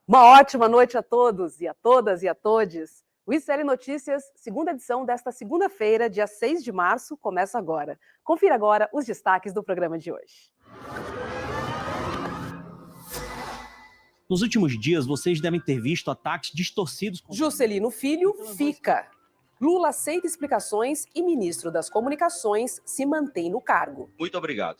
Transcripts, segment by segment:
Uma ótima noite a todos e a todas e a todes. O ICL Notícias, segunda edição desta segunda-feira, dia 6 de março, começa agora. Confira agora os destaques do programa de hoje. Nos últimos dias, vocês devem ter visto ataques distorcidos. Juscelino Filho fica. Lula aceita explicações e ministro das Comunicações se mantém no cargo. Muito obrigado.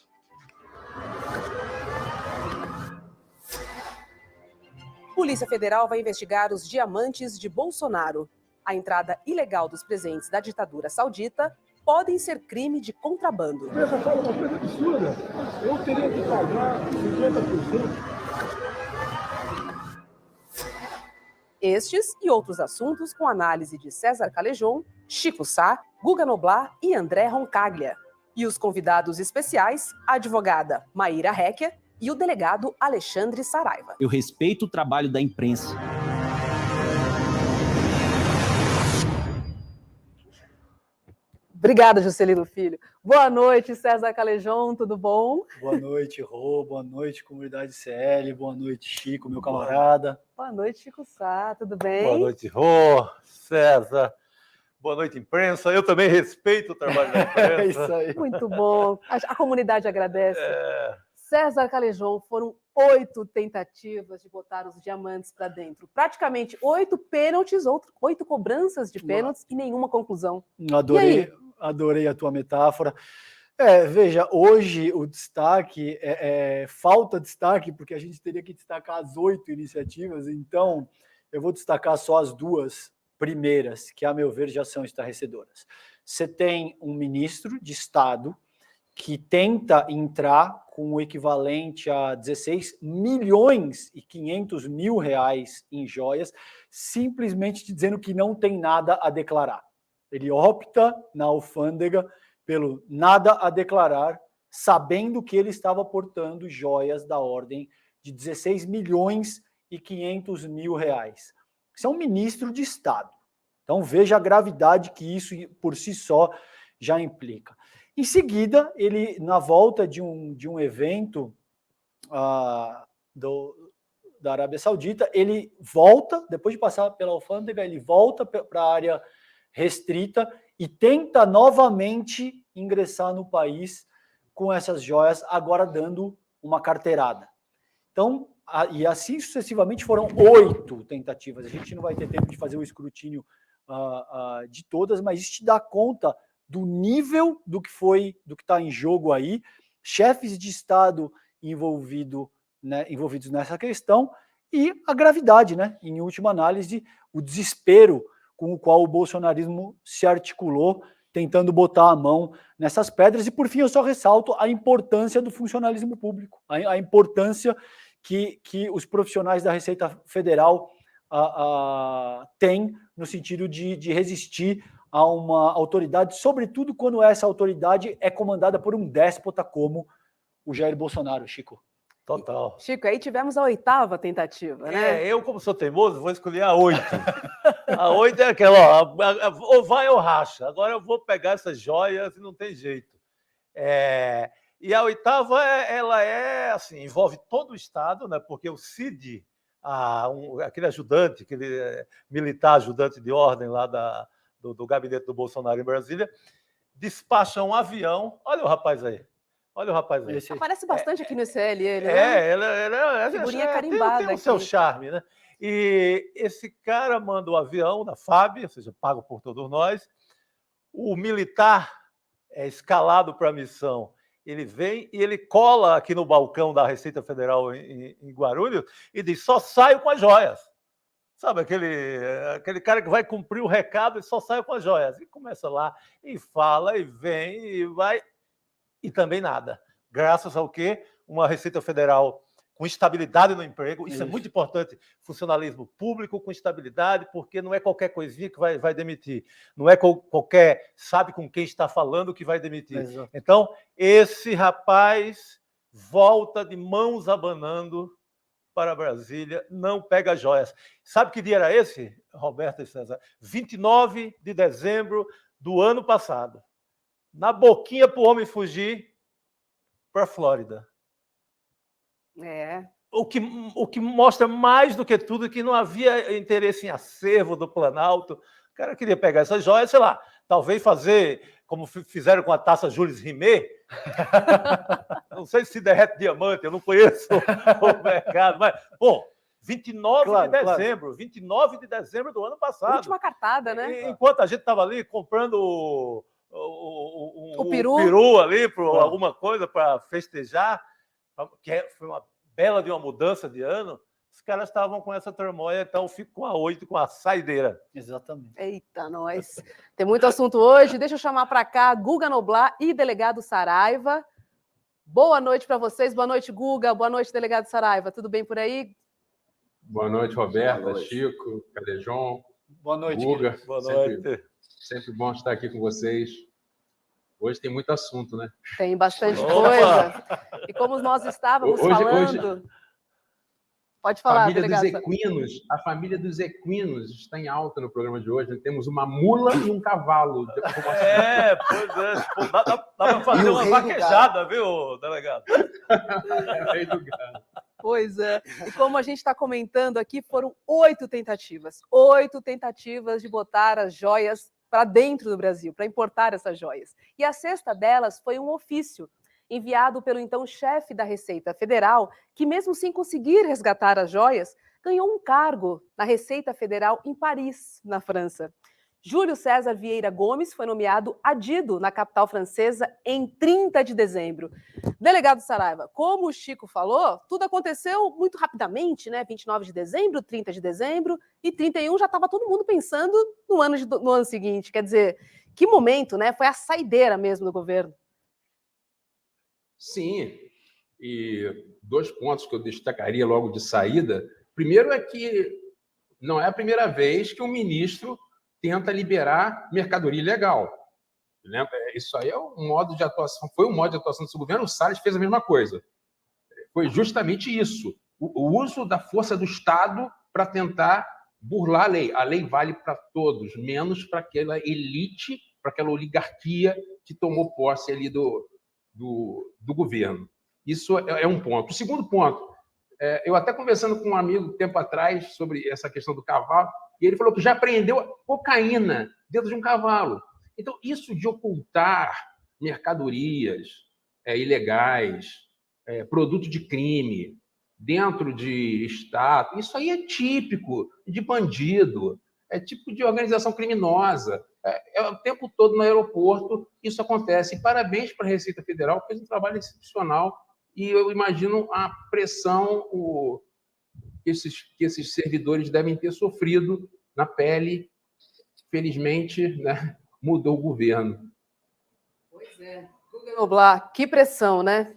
Polícia Federal vai investigar os diamantes de Bolsonaro. A entrada ilegal dos presentes da ditadura saudita podem ser crime de contrabando. Essa fala uma coisa absurda. Eu teria que pagar 50%. Estes e outros assuntos com análise de César Calejon, Chico Sá, Guga Noblar e André Roncaglia. E os convidados especiais, a advogada Maíra Hecker e o delegado Alexandre Saraiva. Eu respeito o trabalho da imprensa. Obrigada, Juscelino Filho. Boa noite, César Calejon, tudo bom? Boa noite, Rô. Boa noite, comunidade CL. Boa noite, Chico, meu camarada. Boa noite, Chico Sá, tudo bem? Boa noite, Rô, César. Boa noite, imprensa. Eu também respeito o trabalho da imprensa. É isso aí. Muito bom. A comunidade agradece. César Calejon, foram 8 tentativas de botar os diamantes para dentro. Praticamente 8 pênaltis, 8 cobranças de pênaltis e nenhuma conclusão. Adorei a tua metáfora. Veja, hoje o destaque falta destaque, porque a gente teria que destacar as 8 iniciativas, então eu vou destacar só as 2 primeiras, que a meu ver já são estarrecedoras. Você tem um ministro de Estado que tenta entrar com o equivalente a 16 milhões e 500 mil reais em joias, simplesmente dizendo que não tem nada a declarar. Ele opta na alfândega pelo nada a declarar, sabendo que ele estava portando joias da ordem de 16 milhões e 500 mil reais. Isso é um ministro de Estado. Então veja a gravidade que isso por si só já implica. Em seguida, ele, na volta de um evento da Arábia Saudita, ele volta, depois de passar pela alfândega, ele volta para a área restrita e tenta novamente ingressar no país com essas joias, agora dando uma carteirada. Então, e assim sucessivamente foram 8 tentativas. A gente não vai ter tempo de fazer o escrutínio de todas, mas isso te dá conta do nível do que está em jogo aí, chefes de Estado envolvidos nessa questão e a gravidade, né? Em última análise, o desespero com o qual o bolsonarismo se articulou, tentando botar a mão nessas pedras. E, por fim, eu só ressalto a importância do funcionalismo público, a importância que os profissionais da Receita Federal têm no sentido de resistir a uma autoridade, sobretudo quando essa autoridade é comandada por um déspota como o Jair Bolsonaro, Chico. Total. Chico, aí tivemos a 8ª tentativa, né? Eu, como sou teimoso, vou escolher a 8. A 8 é aquela, ou vai ou racha. Agora eu vou pegar essas joias e não tem jeito. E a 8ª, ela assim, envolve todo o Estado, né? Porque o CID, aquele ajudante, aquele militar ajudante de ordem lá do gabinete do Bolsonaro em Brasília, despacha um avião. Olha o rapaz aí. Aparece bastante aqui no ICL, ele, né? Ela figurinha carimbada. Tem o seu charme, né? E esse cara manda o avião da FAB, ou seja, pago por todos nós. O militar é escalado para a missão. Ele vem e ele cola aqui no balcão da Receita Federal em Guarulhos e diz: só saio com as joias. Sabe, aquele cara que vai cumprir o recado e só sai com as joias. E começa lá, e fala, e vem, e vai, e também nada. Graças ao quê? Uma Receita Federal com estabilidade no emprego. Isso é muito importante. Funcionalismo público com estabilidade, porque não é qualquer coisinha que vai demitir. Não é qualquer sabe com quem está falando que vai demitir. Exato. Então, esse rapaz volta de mãos abanando para Brasília, não pega joias. Sabe que dia era esse, Roberto e César? 29 de dezembro do ano passado. Na boquinha para o homem fugir para a Flórida. o que mostra mais do que tudo que não havia interesse em acervo do Planalto. O cara queria pegar essas joias, sei lá, talvez fazer como fizeram com a taça Jules Rimet. Não sei se derrete diamante, eu não conheço o mercado, mas, bom, 29 de dezembro do ano passado. Última cartada, né? Enquanto a gente estava ali comprando o peru ali para alguma coisa para festejar, que foi uma bela de uma mudança de ano, os caras estavam com essa turmoia, então fico com a 8, com a saideira. Exatamente. Eita, nós. Tem muito assunto hoje. Deixa eu chamar para cá Guga Noblar e delegado Saraiva. Boa noite para vocês. Boa noite, Guga. Boa noite, delegado Saraiva. Tudo bem por aí? Boa noite, Roberta, boa noite. Chico, Calejão. Boa noite, Guga. Boa noite. Sempre bom estar aqui com vocês. Hoje tem muito assunto, né? Tem bastante coisa. E como nós estávamos falando... Pode falar, delegado. A família dos equinos está em alta no programa de hoje. Temos uma mula e um cavalo. Pois é. Pô, dá para fazer uma vaquejada, viu, delegado? Rei do gado. Pois é. E como a gente está comentando aqui, foram 8 tentativas. 8 tentativas de botar as joias para dentro do Brasil, para importar essas joias. E a sexta delas foi um ofício enviado pelo então chefe da Receita Federal, que mesmo sem conseguir resgatar as joias, ganhou um cargo na Receita Federal em Paris, na França. Júlio César Vieira Gomes foi nomeado adido na capital francesa em 30 de dezembro. Delegado Saraiva, como o Chico falou, tudo aconteceu muito rapidamente, né? 29 de dezembro, 30 de dezembro e 31 já estava todo mundo pensando no ano seguinte. Quer dizer, que momento, né? Foi a saideira mesmo do governo. Sim, e 2 pontos que eu destacaria logo de saída. Primeiro é que não é a primeira vez que um ministro tenta liberar mercadoria ilegal. Isso aí é um modo de atuação, foi um modo de atuação do seu governo. O Salles fez a mesma coisa. Foi justamente isso, o uso da força do Estado para tentar burlar a lei. A lei vale para todos, menos para aquela elite, para aquela oligarquia que tomou posse ali do governo. Isso é um ponto. O segundo ponto, eu até conversando com um amigo tempo atrás sobre essa questão do cavalo, e ele falou que já apreendeu cocaína dentro de um cavalo. Então, isso de ocultar mercadorias ilegais, produto de crime, dentro de Estado, isso aí é típico de bandido, é típico de organização criminosa. O tempo todo no aeroporto isso acontece. E parabéns para a Receita Federal, fez um trabalho excepcional. E eu imagino a pressão que esses servidores devem ter sofrido na pele. Felizmente, né, mudou o governo. Pois é. Guga Noblar, que pressão, né?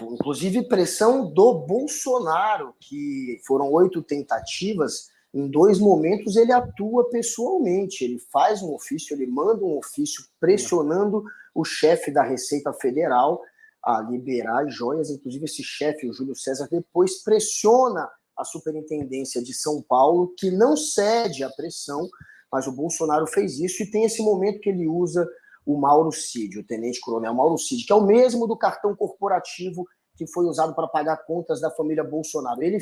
Inclusive pressão do Bolsonaro, que foram 8 tentativas. Em 2 momentos ele atua pessoalmente, ele faz um ofício, ele manda um ofício pressionando o chefe da Receita Federal a liberar as joias. Inclusive esse chefe, o Júlio César, depois pressiona a Superintendência de São Paulo, que não cede à pressão, mas o Bolsonaro fez isso. E tem esse momento que ele usa o Mauro Cid, o tenente-coronel Mauro Cid, que é o mesmo do cartão corporativo que foi usado para pagar contas da família Bolsonaro. Ele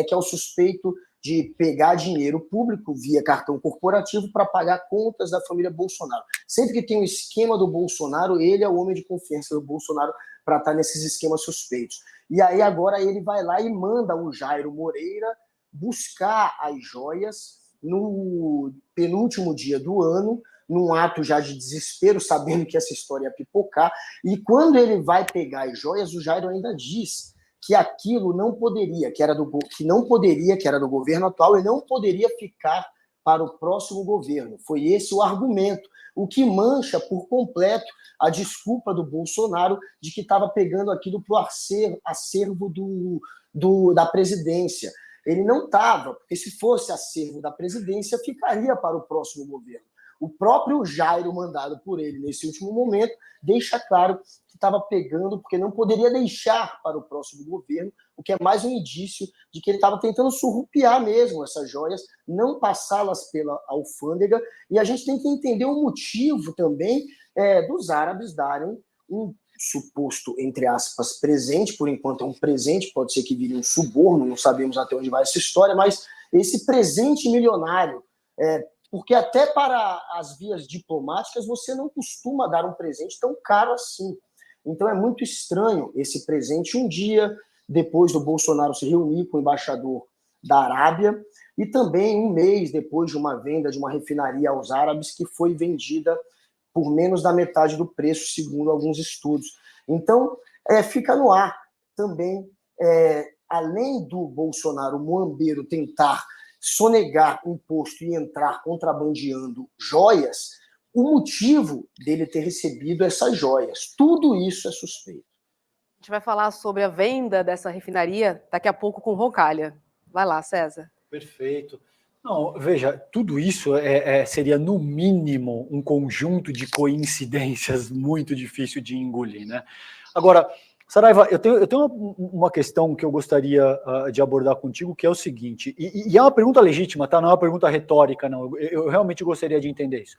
que é o suspeito de pegar dinheiro público via cartão corporativo para pagar contas da família Bolsonaro. Sempre que tem um esquema do Bolsonaro, ele é o homem de confiança do Bolsonaro para estar nesses esquemas suspeitos. E aí agora ele vai lá e manda o Jairo Moreira buscar as joias no penúltimo dia do ano, num ato já de desespero, sabendo que essa história ia pipocar. E quando ele vai pegar as joias, o Jairo ainda diz que aquilo não poderia, que era do governo atual, e não poderia ficar para o próximo governo. Foi esse o argumento, o que mancha por completo a desculpa do Bolsonaro de que estava pegando aquilo para o acervo da presidência. Ele não estava, porque se fosse acervo da presidência, ficaria para o próximo governo. O próprio Jairo, mandado por ele nesse último momento, deixa claro que estava pegando, porque não poderia deixar para o próximo governo, o que é mais um indício de que ele estava tentando surrupiar mesmo essas joias, não passá-las pela alfândega. E a gente tem que entender o motivo também dos árabes darem um suposto, entre aspas, presente, por enquanto é um presente, pode ser que vire um suborno, não sabemos até onde vai essa história, mas esse presente milionário, porque até para as vias diplomáticas você não costuma dar um presente tão caro assim. Então é muito estranho esse presente um dia depois do Bolsonaro se reunir com o embaixador da Arábia e também um mês depois de uma venda de uma refinaria aos árabes que foi vendida por menos da metade do preço, segundo alguns estudos. Então, fica no ar também, além do Bolsonaro, o muambeiro, tentar sonegar imposto e entrar contrabandeando joias, o motivo dele ter recebido essas joias. Tudo isso é suspeito. A gente vai falar sobre a venda dessa refinaria daqui a pouco com Roncalha. Vai lá, César. Perfeito. Não, veja, tudo isso seria, no mínimo, um conjunto de coincidências muito difícil de engolir, né? Agora, Saraiva, eu tenho uma questão que eu gostaria de abordar contigo, que é o seguinte, e é uma pergunta legítima, tá? Não é uma pergunta retórica, não. Eu realmente gostaria de entender isso.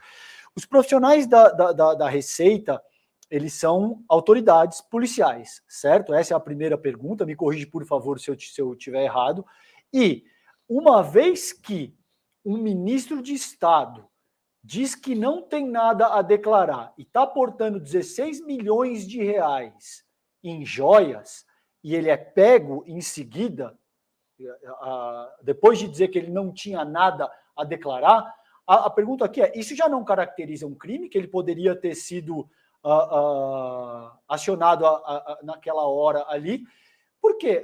Os profissionais da Receita, eles são autoridades policiais, certo? Essa é a primeira pergunta, me corrige, por favor, se eu estiver errado. E uma vez que um ministro de Estado diz que não tem nada a declarar e está portando 16 milhões de reais em joias, e ele é pego em seguida, depois de dizer que ele não tinha nada a declarar, a pergunta aqui é, isso já não caracteriza um crime, que ele poderia ter sido acionado naquela hora ali? Porque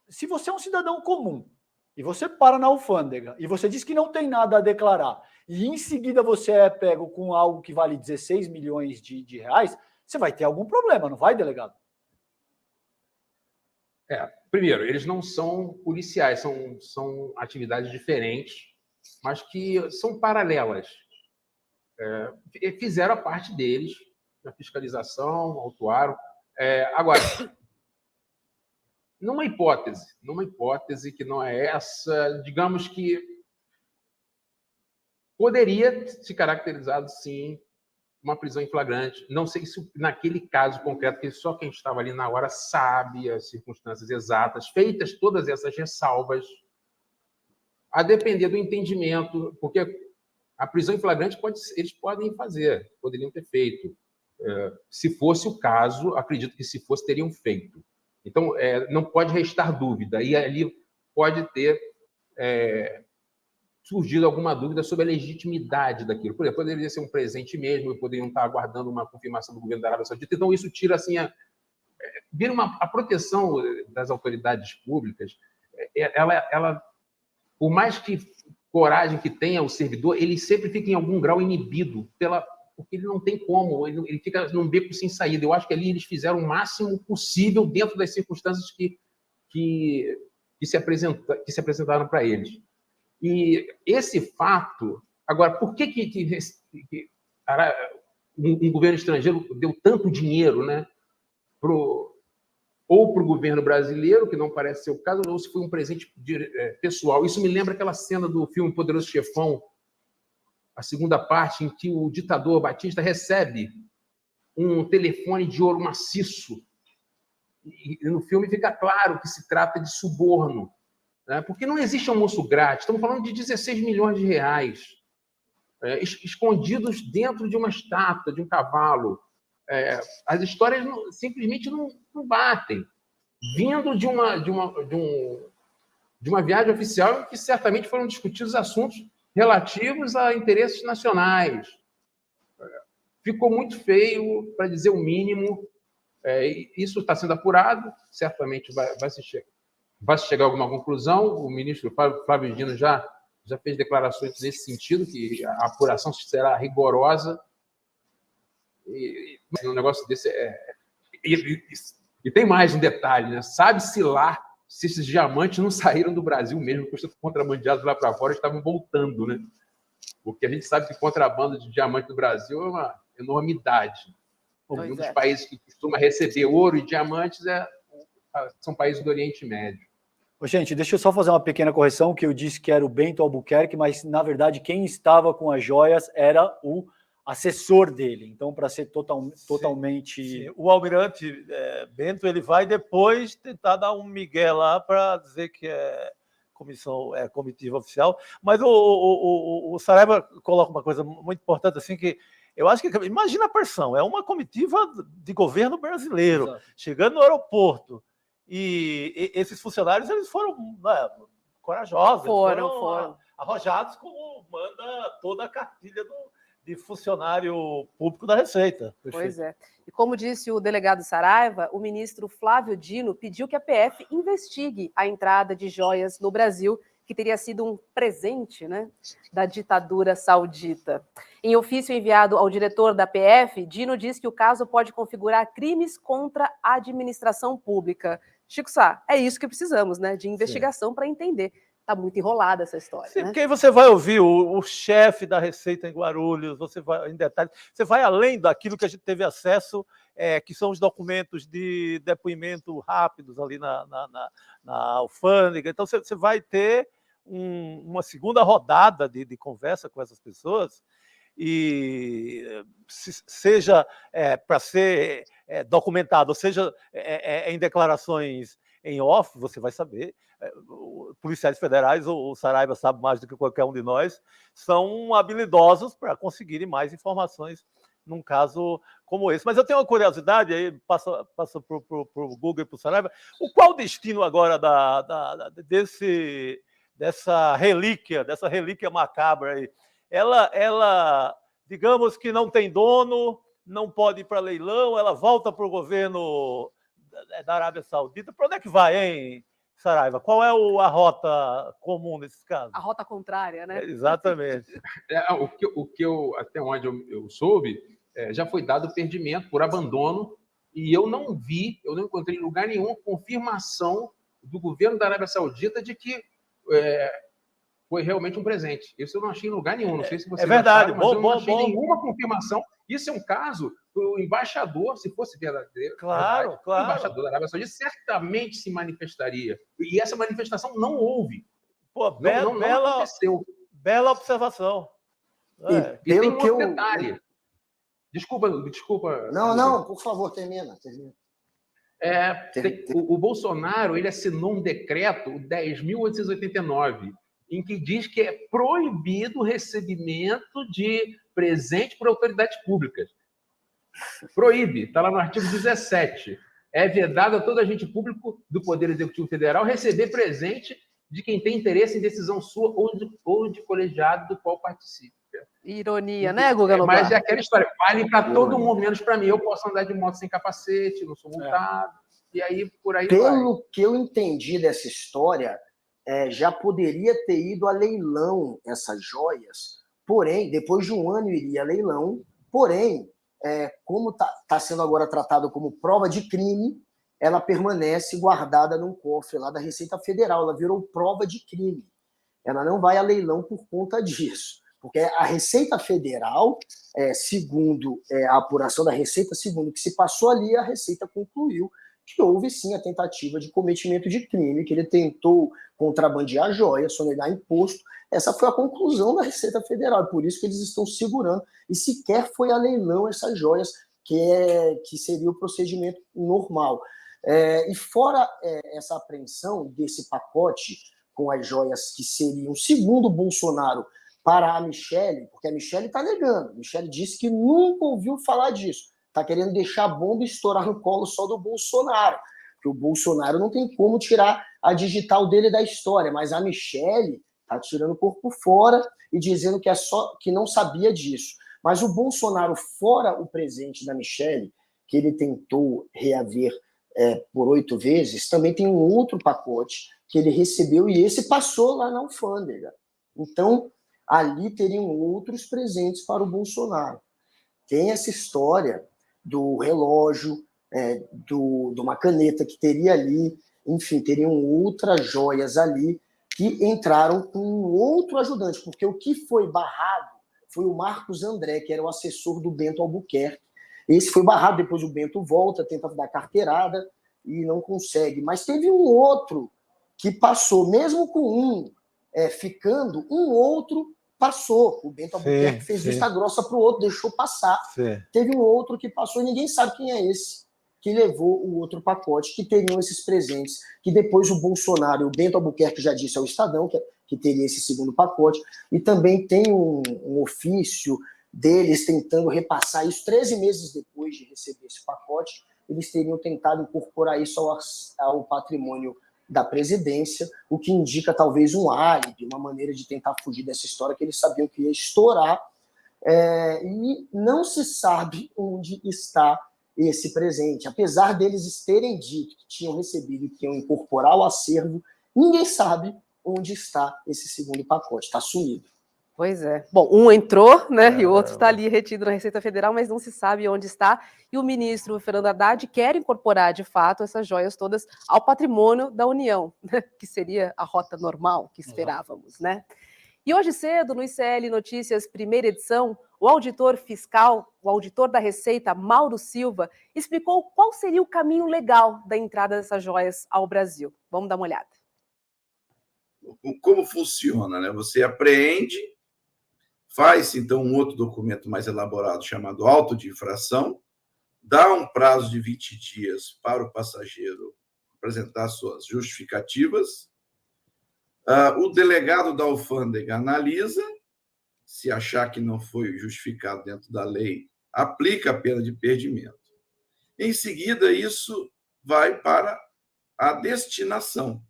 se você é um cidadão comum, e você para na alfândega, e você diz que não tem nada a declarar, e em seguida você é pego com algo que vale 16 milhões de reais, você vai ter algum problema, não vai, delegado? Primeiro, eles não são policiais, são atividades diferentes, mas que são paralelas. Fizeram a parte deles, na fiscalização, autuaram. Agora, numa hipótese que não é essa, digamos que poderia se caracterizar, sim, uma prisão em flagrante. Não sei se naquele caso concreto, porque só quem estava ali na hora sabe as circunstâncias exatas, feitas todas essas ressalvas, a depender do entendimento, porque a prisão em flagrante eles poderiam ter feito. Se fosse o caso, acredito que se fosse, teriam feito. Então, não pode restar dúvida, e ali pode ter surgido alguma dúvida sobre a legitimidade daquilo. Por exemplo, poderia ser um presente mesmo, e poderiam estar aguardando uma confirmação do governo da Arábia Saudita. Então, isso tira assim, vira a proteção das autoridades públicas. Ela, por mais que coragem que tenha o servidor, ele sempre fica em algum grau inibido porque ele não tem como, ele fica num beco sem saída. Eu acho que ali eles fizeram o máximo possível dentro das circunstâncias que se apresentaram para eles. E esse fato... Agora, por que um governo estrangeiro deu tanto dinheiro, né, ou para o governo brasileiro, que não parece ser o caso, ou se foi um presente pessoal? Isso me lembra aquela cena do filme Poderoso Chefão, a segunda parte, em que o ditador Batista recebe um telefone de ouro maciço. E no filme fica claro que se trata de suborno, né? Porque não existe almoço grátis. Estamos falando de 16 milhões de reais escondidos dentro de uma estátua, de um cavalo. As histórias simplesmente não batem. Vindo de uma viagem oficial em que certamente foram discutidos assuntos relativos a interesses nacionais. Ficou muito feio, para dizer o mínimo. Isso está sendo apurado, certamente vai se chegar a alguma conclusão. O ministro Flávio Dino já fez declarações nesse sentido, que a apuração será rigorosa. Um negócio desse e tem mais um detalhe, né? Sabe-se lá se esses diamantes não saíram do Brasil mesmo, porque os contrabandeados lá para fora estavam voltando, né? Porque a gente sabe que o contrabando de diamante no Brasil é uma enormidade. Um dos países que costuma receber ouro e diamantes são países do Oriente Médio. Gente, deixa eu só fazer uma pequena correção, que eu disse que era o Bento Albuquerque, mas, na verdade, quem estava com as joias era o assessor dele. Então, para ser totalmente... Sim. O almirante Bento ele vai depois tentar dar um migué lá para dizer que é comitiva oficial. Mas o Saraiva coloca uma coisa muito importante, assim, que eu acho que... Imagina a pressão, é uma comitiva de governo brasileiro, Exato. chegando no aeroporto, e esses funcionários eles foram corajosos, Foram arrojados, como manda toda a cartilha de funcionário público da Receita. Pois é. E como disse o delegado Saraiva, o ministro Flávio Dino pediu que a PF investigue a entrada de joias no Brasil, que teria sido um presente, né, da ditadura saudita. Em ofício enviado ao diretor da PF, Dino diz que o caso pode configurar crimes contra a administração pública. Chico Sá, é isso que precisamos, né, de investigação para entender. Está muito enrolada essa história. Sim, né? porque aí você vai ouvir o chefe da Receita em Guarulhos, você vai em detalhes, você vai além daquilo que a gente teve acesso, que são os documentos de depoimento rápidos ali na alfândega. Então, você vai ter uma segunda rodada de conversa com essas pessoas, e seja para ser documentado, seja em declarações em off, você vai saber. Policiais federais, o Saraiva sabe mais do que qualquer um de nós, são habilidosos para conseguirem mais informações num caso como esse. Mas eu tenho uma curiosidade, aí passa para o Google e para o Saraiva, qual o destino agora dessa relíquia macabra aí? Ela, digamos que não tem dono, não pode ir para leilão, ela volta para o governo da Arábia Saudita. Para onde é que vai, hein, Saraiva? Qual é a rota comum nesses casos? A rota contrária, né? Exatamente. O que eu, até onde eu soube, já foi dado perdimento por abandono, e eu não encontrei em lugar nenhum confirmação do governo da Arábia Saudita de que foi realmente um presente. Isso eu não achei em lugar nenhum. Não sei se você verdade. Mas eu não achei nenhuma confirmação. Isso é um caso, o embaixador, se fosse verdadeiro, claro. o embaixador da Arábia Saudita certamente se manifestaria. E essa manifestação não houve. Pô, não aconteceu. Bela observação. E tem um outro detalhe. Desculpa. Não, por favor, termina. O Bolsonaro ele assinou um decreto, o 10.889, em que diz que é proibido o recebimento de presente por autoridades públicas. Proíbe, está lá no artigo 17. É vedado a todo agente público do Poder Executivo Federal receber presente de quem tem interesse em decisão sua ou de colegiado do qual participe. Ironia, né, Guga Noblar? Mas é aquela história, vale para todo mundo, menos para mim. Eu posso andar de moto sem capacete, não sou multado, e aí por aí Pelo que eu entendi dessa história, já poderia ter ido a leilão essas joias, porém, depois de um ano iria a leilão, porém, como está sendo agora tratado como prova de crime, ela permanece guardada num cofre lá da Receita Federal, ela virou prova de crime. Ela não vai a leilão por conta disso. Porque a Receita Federal, segundo a apuração da Receita, segundo o que se passou ali, a Receita concluiu que houve sim a tentativa de cometimento de crime, que ele tentou contrabandear joia, sonegar imposto. Essa foi a conclusão da Receita Federal, por isso que eles estão segurando. E sequer foi a leilão essas joias, que seria o procedimento normal. E fora essa apreensão desse pacote com as joias que seriam, segundo Bolsonaro, para a Michelle, porque a Michelle está negando. A Michelle disse que nunca ouviu falar disso. Está querendo deixar a bomba estourar no colo só do Bolsonaro. Porque o Bolsonaro não tem como tirar a digital dele da história, mas a Michelle está tirando o corpo fora e dizendo que não sabia disso. Mas o Bolsonaro, fora o presente da Michelle, que ele tentou reaver por 8 vezes, também tem um outro pacote que ele recebeu e esse passou lá na alfândega. Então, ali teriam outros presentes para o Bolsonaro. Tem essa história do relógio, de uma caneta que teria ali, enfim, teriam outras joias ali que entraram com outro ajudante, porque o que foi barrado foi o Marcos André, que era o assessor do Bento Albuquerque. Esse foi barrado, depois o Bento volta, tenta dar carteirada e não consegue. Mas teve um outro que passou, mesmo com um ficando, um outro passou. O Bento Albuquerque fez vista grossa para o outro, deixou passar. Sim. Teve um outro que passou e ninguém sabe quem é esse que levou o outro pacote, que teriam esses presentes, que depois o Bolsonaro e o Bento Albuquerque já disse ao Estadão que teria esse segundo pacote, e também tem um ofício deles tentando repassar isso 13 meses depois de receber esse pacote, eles teriam tentado incorporar isso ao patrimônio da presidência, o que indica talvez um álibi, uma maneira de tentar fugir dessa história que eles sabiam que ia estourar, e não se sabe onde está esse presente. Apesar deles terem dito que tinham recebido e que iam incorporar ao acervo, ninguém sabe onde está esse segundo pacote. Está sumido. Pois é. Bom, um entrou, né, e o outro está ali retido na Receita Federal, mas não se sabe onde está. E o ministro Fernando Haddad quer incorporar, de fato, essas joias todas ao patrimônio da União, né, que seria a rota normal que esperávamos, né? E hoje cedo, no ICL Notícias, primeira edição, o auditor fiscal, o auditor da Receita, Mauro Silva, explicou qual seria o caminho legal da entrada dessas joias ao Brasil. Vamos dar uma olhada. Como funciona, né? Você apreende, faz, então, um outro documento mais elaborado chamado auto de infração, dá um prazo de 20 dias para o passageiro apresentar suas justificativas, o delegado da alfândega analisa, se achar que não foi justificado dentro da lei, aplica a pena de perdimento. Em seguida, isso vai para a destinação.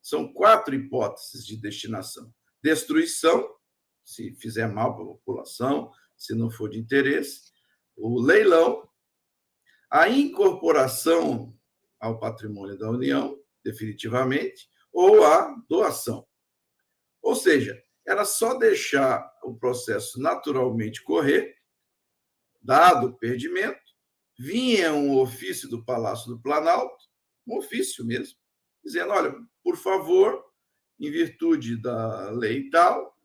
São 4 hipóteses de destinação. Destruição, se fizer mal para a população, se não for de interesse. O leilão, a incorporação ao patrimônio da União, definitivamente, ou a doação. Ou seja, era só deixar o processo naturalmente correr, dado o perdimento, vinha um ofício do Palácio do Planalto, um ofício mesmo, dizendo, olha, por favor, em virtude da lei tal,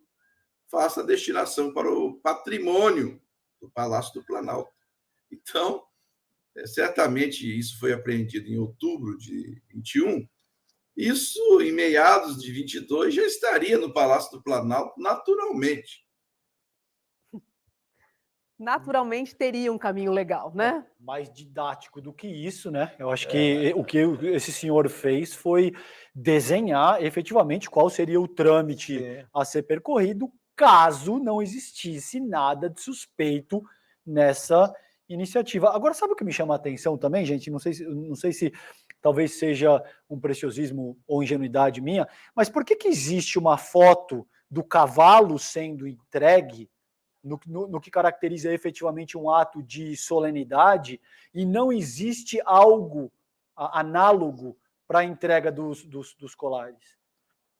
faça a destinação para o patrimônio do Palácio do Planalto. Então, certamente isso foi apreendido em outubro de 21, isso, em meados de 22, já estaria no Palácio do Planalto naturalmente. Naturalmente teria um caminho legal, né? Mais didático do que isso, né? Eu acho que o que esse senhor fez foi desenhar efetivamente qual seria o trâmite a ser percorrido caso não existisse nada de suspeito nessa iniciativa. Agora, sabe o que me chama a atenção também, gente? Não sei se talvez seja um preciosismo ou ingenuidade minha, mas por que existe uma foto do cavalo sendo entregue no que caracteriza efetivamente um ato de solenidade e não existe algo análogo para a entrega dos colares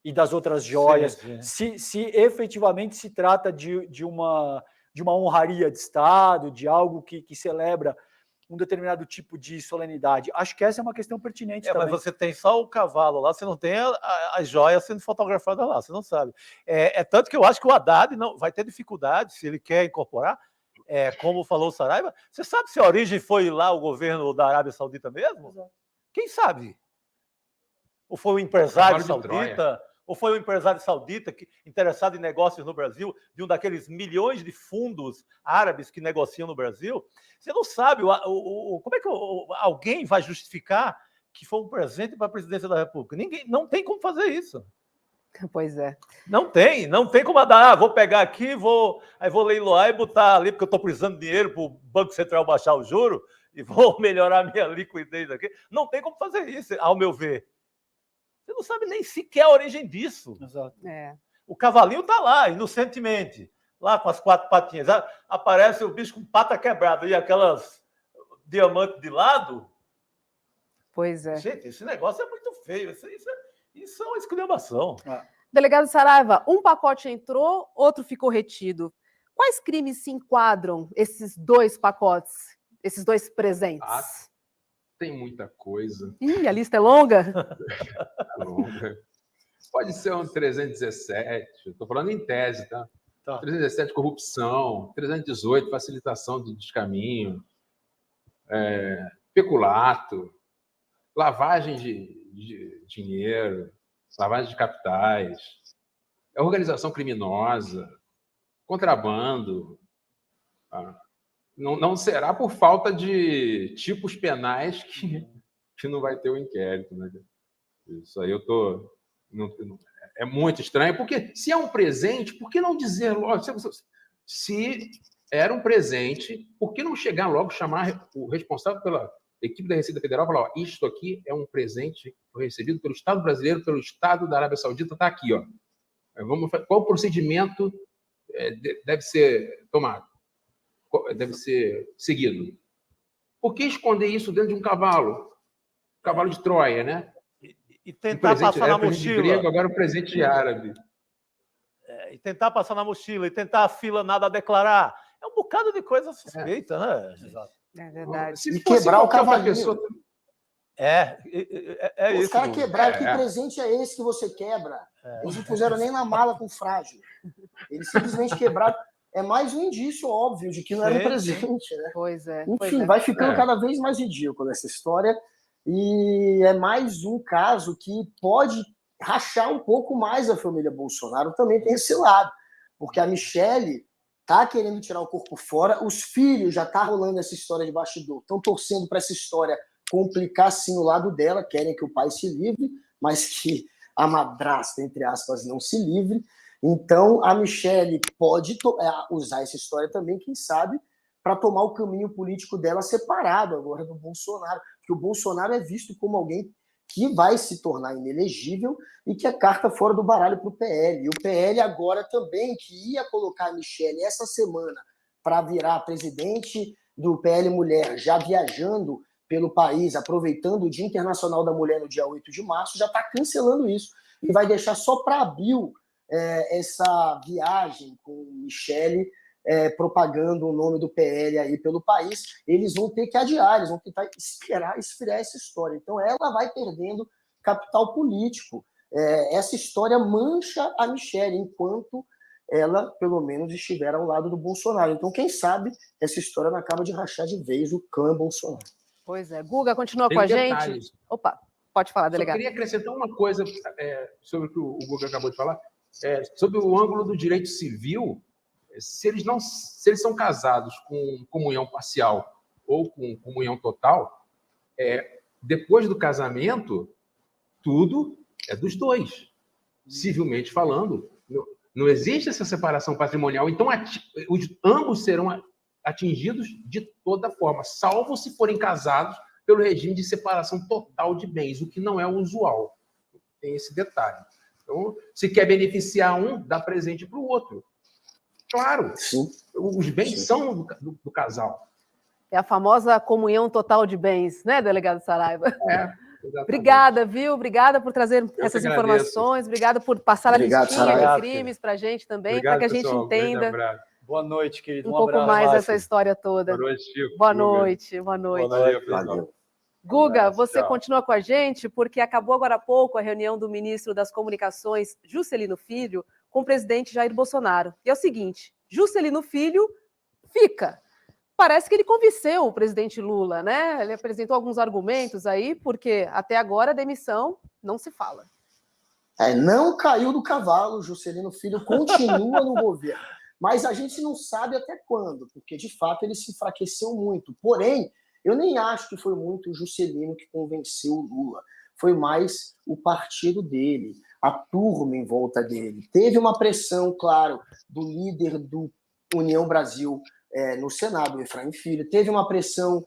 e das outras joias? Se efetivamente se trata de uma honraria de Estado, de algo que celebra um determinado tipo de solenidade. Acho que essa é uma questão pertinente também. Mas você tem só o cavalo lá, você não tem a joia sendo fotografada lá, você não sabe. Tanto que eu acho que o Haddad não vai ter dificuldade, se ele quer incorporar, como falou o Saraiva. Você sabe se a origem foi lá o governo da Arábia Saudita mesmo? Exato. Quem sabe? Ou foi um empresário saudita? Ou foi um empresário saudita interessado em negócios no Brasil, de um daqueles milhões de fundos árabes que negociam no Brasil? Você não sabe como é que alguém vai justificar que foi um presente para a presidência da República? Ninguém, não tem como fazer isso. Pois é. Não tem como dar, vou pegar aqui, vou leiloar e botar ali, porque eu estou precisando de dinheiro para o Banco Central baixar o juro e vou melhorar a minha liquidez aqui. Não tem como fazer isso, ao meu ver. Você não sabe nem sequer a origem disso. Exato. O cavalinho está lá, inocentemente, lá com as 4 patinhas. Aparece o bicho com pata quebrada e aquelas diamantes de lado. Pois é. Gente, esse negócio é muito feio. Isso é uma esculhambação. Delegado Saraiva, um pacote entrou, outro ficou retido. Quais crimes se enquadram esses 2 pacotes, esses 2 presentes? Tem muita coisa. Ih, a lista é longa? Longa. Pode ser um 317, estou falando em tese, tá? 317, corrupção. 318, facilitação do descaminho. Peculato. Lavagem de dinheiro. Lavagem de capitais. Organização criminosa. contrabando. Tá? Não será por falta de tipos penais que não vai ter o inquérito. Né? Isso aí é muito estranho, porque se é um presente, por que não dizer logo? Se era um presente, por que não chegar logo, chamar o responsável pela equipe da Receita Federal e falar: ó, isto aqui é um presente que foi recebido pelo Estado brasileiro, pelo Estado da Arábia Saudita, está aqui. Ó. Qual procedimento deve ser tomado? Deve ser seguido? Por que esconder isso dentro de um cavalo? Cavalo de Troia, né? E tentar passar na mochila. Grego, agora o presente de árabe. E tentar passar na mochila, e tentar a fila nada a declarar. É um bocado de coisa suspeita, né? Exato. É verdade. E quebrar o cavalinho. Pessoa... Isso. Os caras quebraram. Que presente é esse que você quebra? Eles não puseram nem na mala com frágil. Eles simplesmente quebraram. É mais um indício óbvio de que não era um presente, né? Pois é. Enfim, vai ficando cada vez mais ridículo essa história. E é mais um caso que pode rachar um pouco mais a família Bolsonaro. Também tem esse lado. Porque a Michelle tá querendo tirar o corpo fora. Os filhos já tá rolando essa história de bastidor. Estão torcendo para essa história complicar sim o lado dela. Querem que o pai se livre, mas que a madrasta, entre aspas, não se livre. Então, a Michelle pode usar essa história também, quem sabe, para tomar o caminho político dela separado agora do Bolsonaro. Porque o Bolsonaro é visto como alguém que vai se tornar inelegível e que é carta fora do baralho para o PL. E o PL agora também, que ia colocar a Michelle essa semana para virar presidente do PL Mulher, já viajando pelo país, aproveitando o Dia Internacional da Mulher no dia 8 de março, já está cancelando isso e vai deixar só para abril essa viagem com Michelle propagando o nome do PL aí pelo país. Eles vão ter que adiar, eles vão tentar esfriar essa história. Então ela vai perdendo capital político. Essa história mancha a Michelle, enquanto ela, pelo menos, estiver ao lado do Bolsonaro. Então, quem sabe, essa história não acaba de rachar de vez o clã Bolsonaro. Pois é. Guga, continua Tem com a detalhes. gente? Opa, pode falar, Só delegado. queria acrescentar uma coisa sobre o que o Guga acabou de falar. Sobre o ângulo do direito civil, se eles são casados com comunhão parcial ou com comunhão total, depois do casamento, tudo é dos dois. Civilmente falando, não existe essa separação patrimonial. Então, ambos serão atingidos de toda forma, salvo se forem casados pelo regime de separação total de bens, o que não é usual. Tem esse detalhe. Então, se quer beneficiar um, dá presente para o outro. Claro, sim, os bens são do casal. É a famosa comunhão total de bens, né, delegado Saraiva? Exatamente. Obrigada, viu? Obrigada por trazer essas informações. Obrigada por passar a listinha Saraiva, de crimes para a gente também, Obrigado, para que a gente pessoal. entenda Boa noite, querido. um pouco mais essa história toda. Boa noite, Chico. Boa noite, boa noite. Valeu, pessoal. valeu. Guga, você Tchau. continua com a gente porque acabou agora há pouco a reunião do ministro das Comunicações, Juscelino Filho, com o presidente Jair Bolsonaro. E é o seguinte, Juscelino Filho fica. Parece que ele convenceu o presidente Lula, né? Ele apresentou alguns argumentos aí, porque até agora a demissão não se fala. Não caiu do cavalo, Juscelino Filho continua no governo. Mas a gente não sabe até quando, porque de fato ele se enfraqueceu muito. Porém, eu nem acho que foi muito o Juscelino que convenceu o Lula. Foi mais o partido dele, a turma em volta dele. Teve uma pressão, claro, do líder do União Brasil no Senado, o Efraim Filho. Teve uma pressão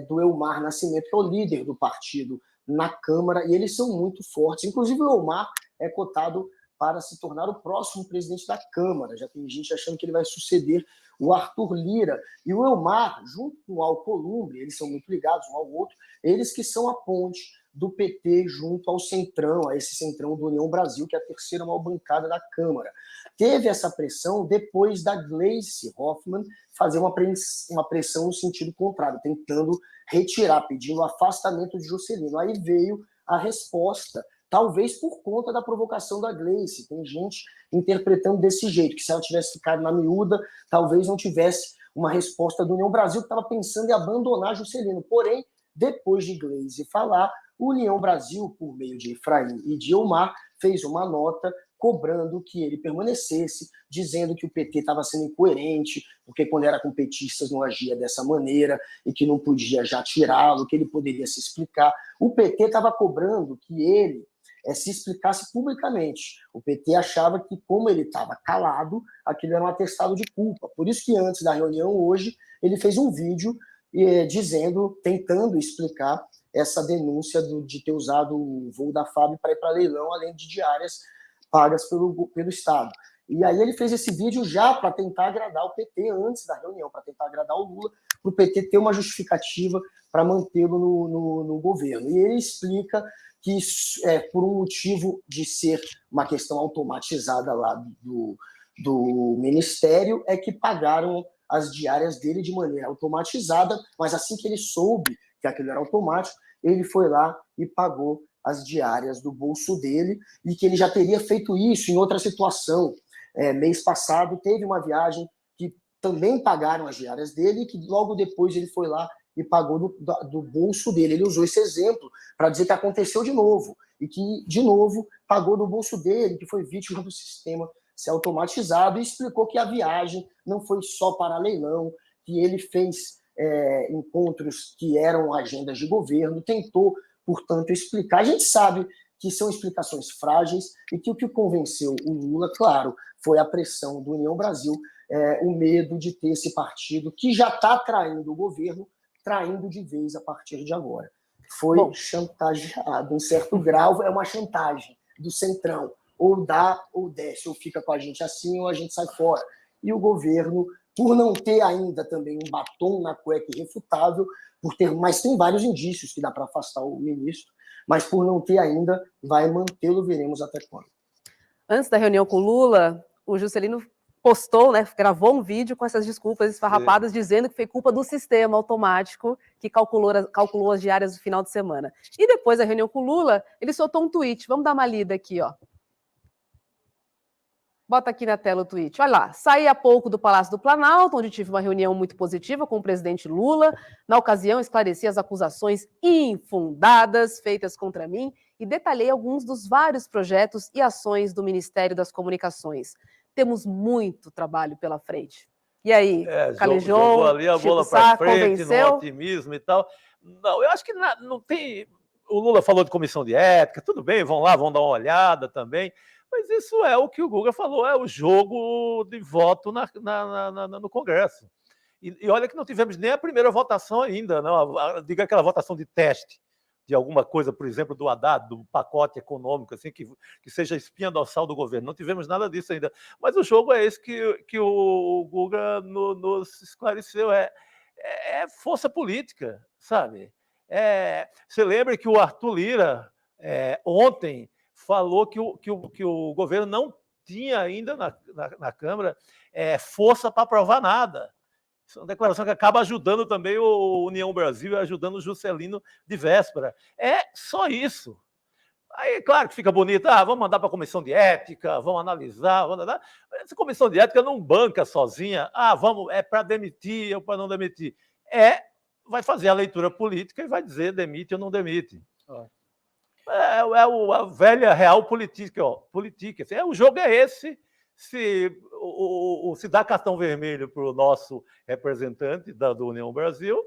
do Elmar Nascimento, que é o líder do partido na Câmara, e eles são muito fortes. Inclusive, o Elmar é cotado para se tornar o próximo presidente da Câmara. Já tem gente achando que ele vai suceder o Arthur Lira. E o Elmar, junto com o Alcolumbre, eles são muito ligados um ao outro, eles que são a ponte do PT junto ao Centrão, a esse Centrão do União Brasil, que é a terceira maior bancada da Câmara. Teve essa pressão depois da Gleice Hoffmann fazer uma pressão no sentido contrário, tentando retirar, pedindo o afastamento de Juscelino. Aí veio a resposta, talvez por conta da provocação da Gleice. Tem gente interpretando desse jeito, que se ela tivesse ficado na miúda, talvez não tivesse uma resposta do União Brasil, que estava pensando em abandonar Juscelino. Porém, depois de Gleice falar, o União Brasil, por meio de Efraim e de Elmar, fez uma nota cobrando que ele permanecesse, dizendo que o PT estava sendo incoerente, porque quando era com petistas não agia dessa maneira e que não podia já tirá-lo, que ele poderia se explicar. O PT estava cobrando que ele se explicasse publicamente. O PT achava que, como ele estava calado, aquilo era um atestado de culpa. Por isso que antes da reunião hoje, ele fez um vídeo tentando explicar essa denúncia de ter usado o voo da FAB para ir para leilão, além de diárias pagas pelo Estado. E aí ele fez esse vídeo já para tentar agradar o PT antes da reunião, para tentar agradar o Lula, para o PT ter uma justificativa para mantê-lo no governo. E ele explica que por um motivo de ser uma questão automatizada lá do Ministério, é que pagaram as diárias dele de maneira automatizada, mas assim que ele soube que aquilo era automático, ele foi lá e pagou as diárias do bolso dele, e que ele já teria feito isso em outra situação. Mês passado teve uma viagem que também pagaram as diárias dele, e que logo depois ele foi lá e pagou do bolso dele. Ele usou esse exemplo para dizer que aconteceu de novo, e que, de novo, pagou do bolso dele, que foi vítima do sistema ser automatizado, e explicou que a viagem não foi só para leilão, que ele fez encontros que eram agendas de governo, tentou, portanto, explicar. A gente sabe que são explicações frágeis e que o que convenceu o Lula, claro, foi a pressão do União Brasil, o medo de ter esse partido que já está traindo o governo, traindo de vez a partir de agora. Foi chantageado, em certo grau, é uma chantagem do Centrão. Ou dá ou desce, ou fica com a gente assim, ou a gente sai fora. E o governo, por não ter ainda também um batom na cueca irrefutável, mas tem vários indícios que dá para afastar o ministro, mas por não ter ainda, vai mantê-lo, veremos até quando. Antes da reunião com o Lula, o Juscelino postou, gravou um vídeo com essas desculpas esfarrapadas, dizendo que foi culpa do sistema automático que calculou as diárias do final de semana. E depois da reunião com o Lula, ele soltou um tweet. Vamos dar uma lida aqui, ó. Bota aqui na tela o tweet. Olha lá, saí há pouco do Palácio do Planalto, onde tive uma reunião muito positiva com o presidente Lula. Na ocasião, esclareci as acusações infundadas feitas contra mim e detalhei alguns dos vários projetos e ações do Ministério das Comunicações. Temos muito trabalho pela frente. E aí, Calejão, jogou ali a bola para frente, convenceu? no otimismo e tal. Não, eu acho que não tem... O Lula falou de comissão de ética, tudo bem, vão lá, vão dar uma olhada também. Mas isso é o que o Guga falou, é o jogo de voto no Congresso. E olha que não tivemos nem a primeira votação ainda, não, diga aquela votação de teste de alguma coisa, por exemplo, do Haddad, do pacote econômico, assim, que seja espinha dorsal do governo. Não tivemos nada disso ainda. Mas o jogo é esse que o Guga nos esclareceu, é força política, sabe? Você lembra que o Arthur Lira, ontem, falou que o governo não tinha ainda na Câmara força para aprovar nada. Isso é uma declaração que acaba ajudando também o União Brasil e ajudando o Juscelino de véspera. É só isso. Aí, claro que fica bonito, vamos mandar para a comissão de ética, vamos analisar. Essa comissão de ética não banca sozinha, é para demitir ou para não demitir. Vai fazer a leitura política e vai dizer demite ou não demite. A velha real política. O jogo é esse. Se dá cartão vermelho para o nosso representante do União Brasil,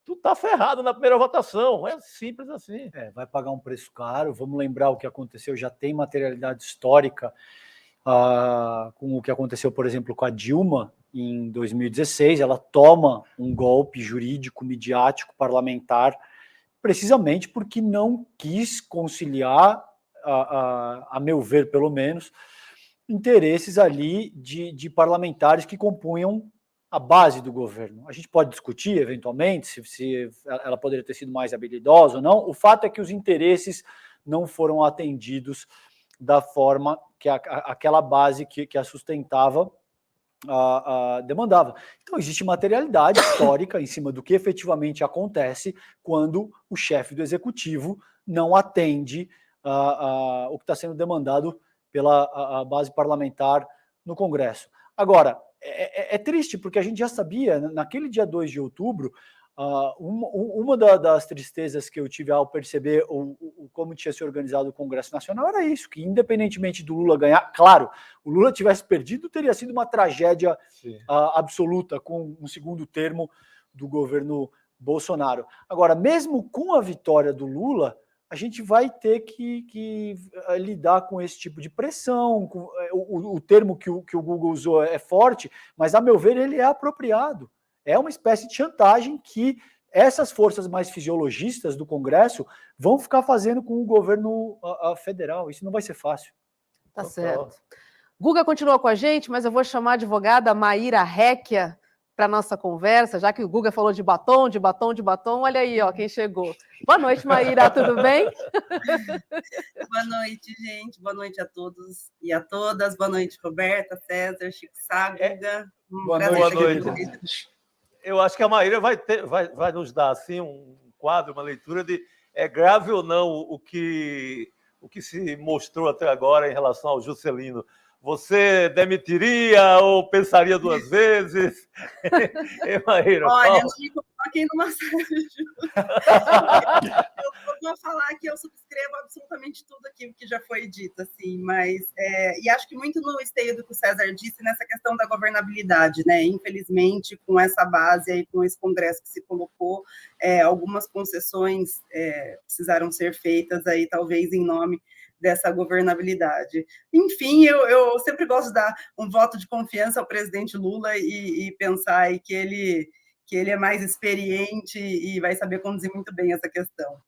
tu está ferrado na primeira votação. É simples assim. Vai pagar um preço caro. Vamos lembrar o que aconteceu. Já tem materialidade histórica com o que aconteceu, por exemplo, com a Dilma em 2016. Ela toma um golpe jurídico, midiático, parlamentar, precisamente porque não quis conciliar, a meu ver, pelo menos, interesses ali de parlamentares que compunham a base do governo. A gente pode discutir, eventualmente, se ela poderia ter sido mais habilidosa ou não. O fato é que os interesses não foram atendidos da forma que aquela base que a sustentava demandava. Então, existe materialidade histórica em cima do que efetivamente acontece quando o chefe do executivo não atende o que está sendo demandado pela base parlamentar no Congresso. Agora, é triste, porque a gente já sabia, naquele dia 2 de outubro, Uma das tristezas que eu tive ao perceber como tinha se organizado o Congresso Nacional era isso, que independentemente do Lula ganhar, claro, o Lula tivesse perdido, teria sido uma tragédia absoluta com um segundo termo do governo Bolsonaro. Agora, mesmo com a vitória do Lula, a gente vai ter que lidar com esse tipo de pressão. O termo que o Google usou é forte, mas, a meu ver, ele é apropriado. É uma espécie de chantagem que essas forças mais fisiologistas do Congresso vão ficar fazendo com o governo federal. Isso não vai ser fácil. Tá certo. Guga continua com a gente, mas eu vou chamar a advogada Maíra Réquia para nossa conversa, já que o Guga falou de batom. Olha aí, ó, quem chegou. Boa noite, Maíra, tudo bem? Boa noite, gente. Boa noite a todos e a todas. Boa noite, Roberta, César, Chico Sá, Guga. Boa noite. Eu acho que a Maíra vai nos dar assim um quadro, uma leitura de é grave ou não o que se mostrou até agora em relação ao Juscelino. Você demitiria ou pensaria duas vezes? Maíra, olha, eu me coloquei numa série de... Eu vou falar que eu subscrevo absolutamente tudo aquilo que já foi dito, assim, mas e acho que muito no esteio do que o César disse nessa questão da governabilidade, né? Infelizmente, com essa base aí, com esse Congresso que se colocou, algumas concessões precisaram ser feitas aí, talvez em nome dessa governabilidade. Enfim, eu sempre gosto de dar um voto de confiança ao presidente Lula e pensar aí que ele é mais experiente e vai saber conduzir muito bem essa questão.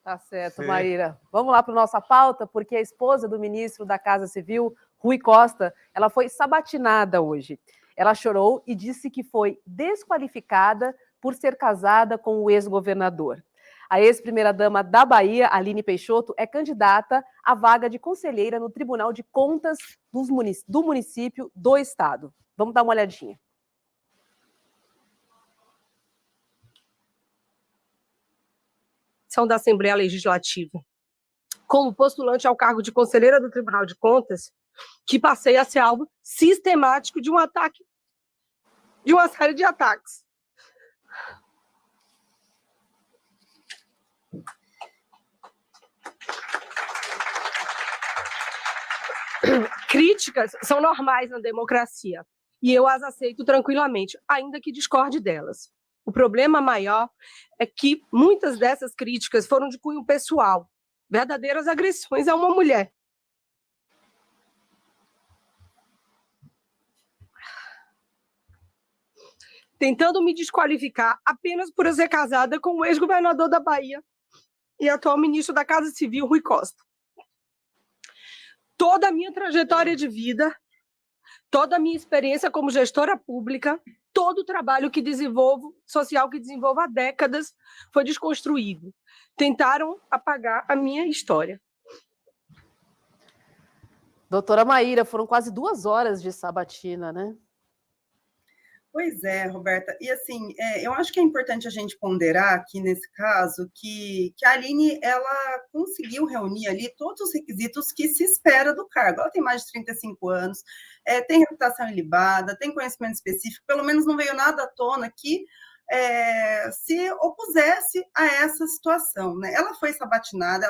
Tá certo, Maíra. Vamos lá para a nossa pauta, porque a esposa do ministro da Casa Civil, Rui Costa, ela foi sabatinada hoje. Ela chorou e disse que foi desqualificada por ser casada com o ex-governador. A ex-primeira-dama da Bahia, Aline Peixoto, é candidata à vaga de conselheira no Tribunal de Contas do município do estado. Vamos dar uma olhadinha. Da Assembleia Legislativa, como postulante ao cargo de conselheira do Tribunal de Contas, que passei a ser alvo sistemático de um ataque, de uma série de ataques. Críticas são normais na democracia e eu as aceito tranquilamente, ainda que discorde delas. O problema maior é que muitas dessas críticas foram de cunho pessoal, verdadeiras agressões a uma mulher. Tentando me desqualificar apenas por eu ser casada com o ex-governador da Bahia e atual ministro da Casa Civil, Rui Costa. Toda a minha trajetória de vida, toda a minha experiência como gestora pública, todo o trabalho social que desenvolvo há décadas, foi desconstruído. Tentaram apagar a minha história. Doutora Maíra, foram quase 2 horas de sabatina, né? Pois é, Roberta. E assim, eu acho que é importante a gente ponderar aqui nesse caso que a Aline, ela conseguiu reunir ali todos os requisitos que se espera do cargo. Ela tem mais de 35 anos, tem reputação ilibada, tem conhecimento específico, pelo menos não veio nada à tona que se opusesse a essa situação, né? Ela foi sabatinada,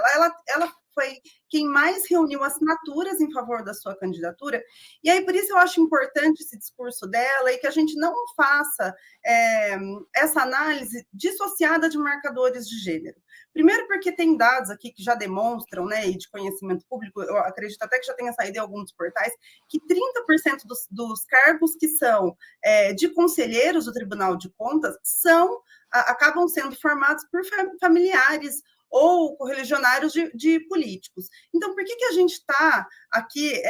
ela foi quem mais reuniu assinaturas em favor da sua candidatura, e aí por isso eu acho importante esse discurso dela e que a gente não faça essa análise dissociada de marcadores de gênero. Primeiro porque tem dados aqui que já demonstram, né, e de conhecimento público, eu acredito até que já tenha saído em alguns portais, que 30% dos cargos que são de conselheiros do Tribunal de Contas acabam sendo formados por familiares ou correligionários de políticos. Então, por que a gente está aqui,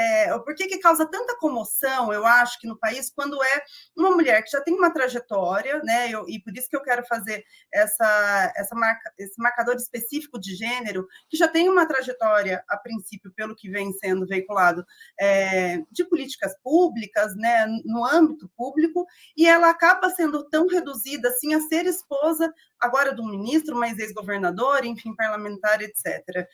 por que causa tanta comoção, eu acho, que no país, quando é uma mulher que já tem uma trajetória, né, e por isso que eu quero fazer esse marcador específico de gênero, que já tem uma trajetória, a princípio, pelo que vem sendo veiculado, de políticas públicas, né, no âmbito público, e ela acaba sendo tão reduzida assim a ser esposa agora do ministro, mas ex-governador, enfim, em parlamentar, etc.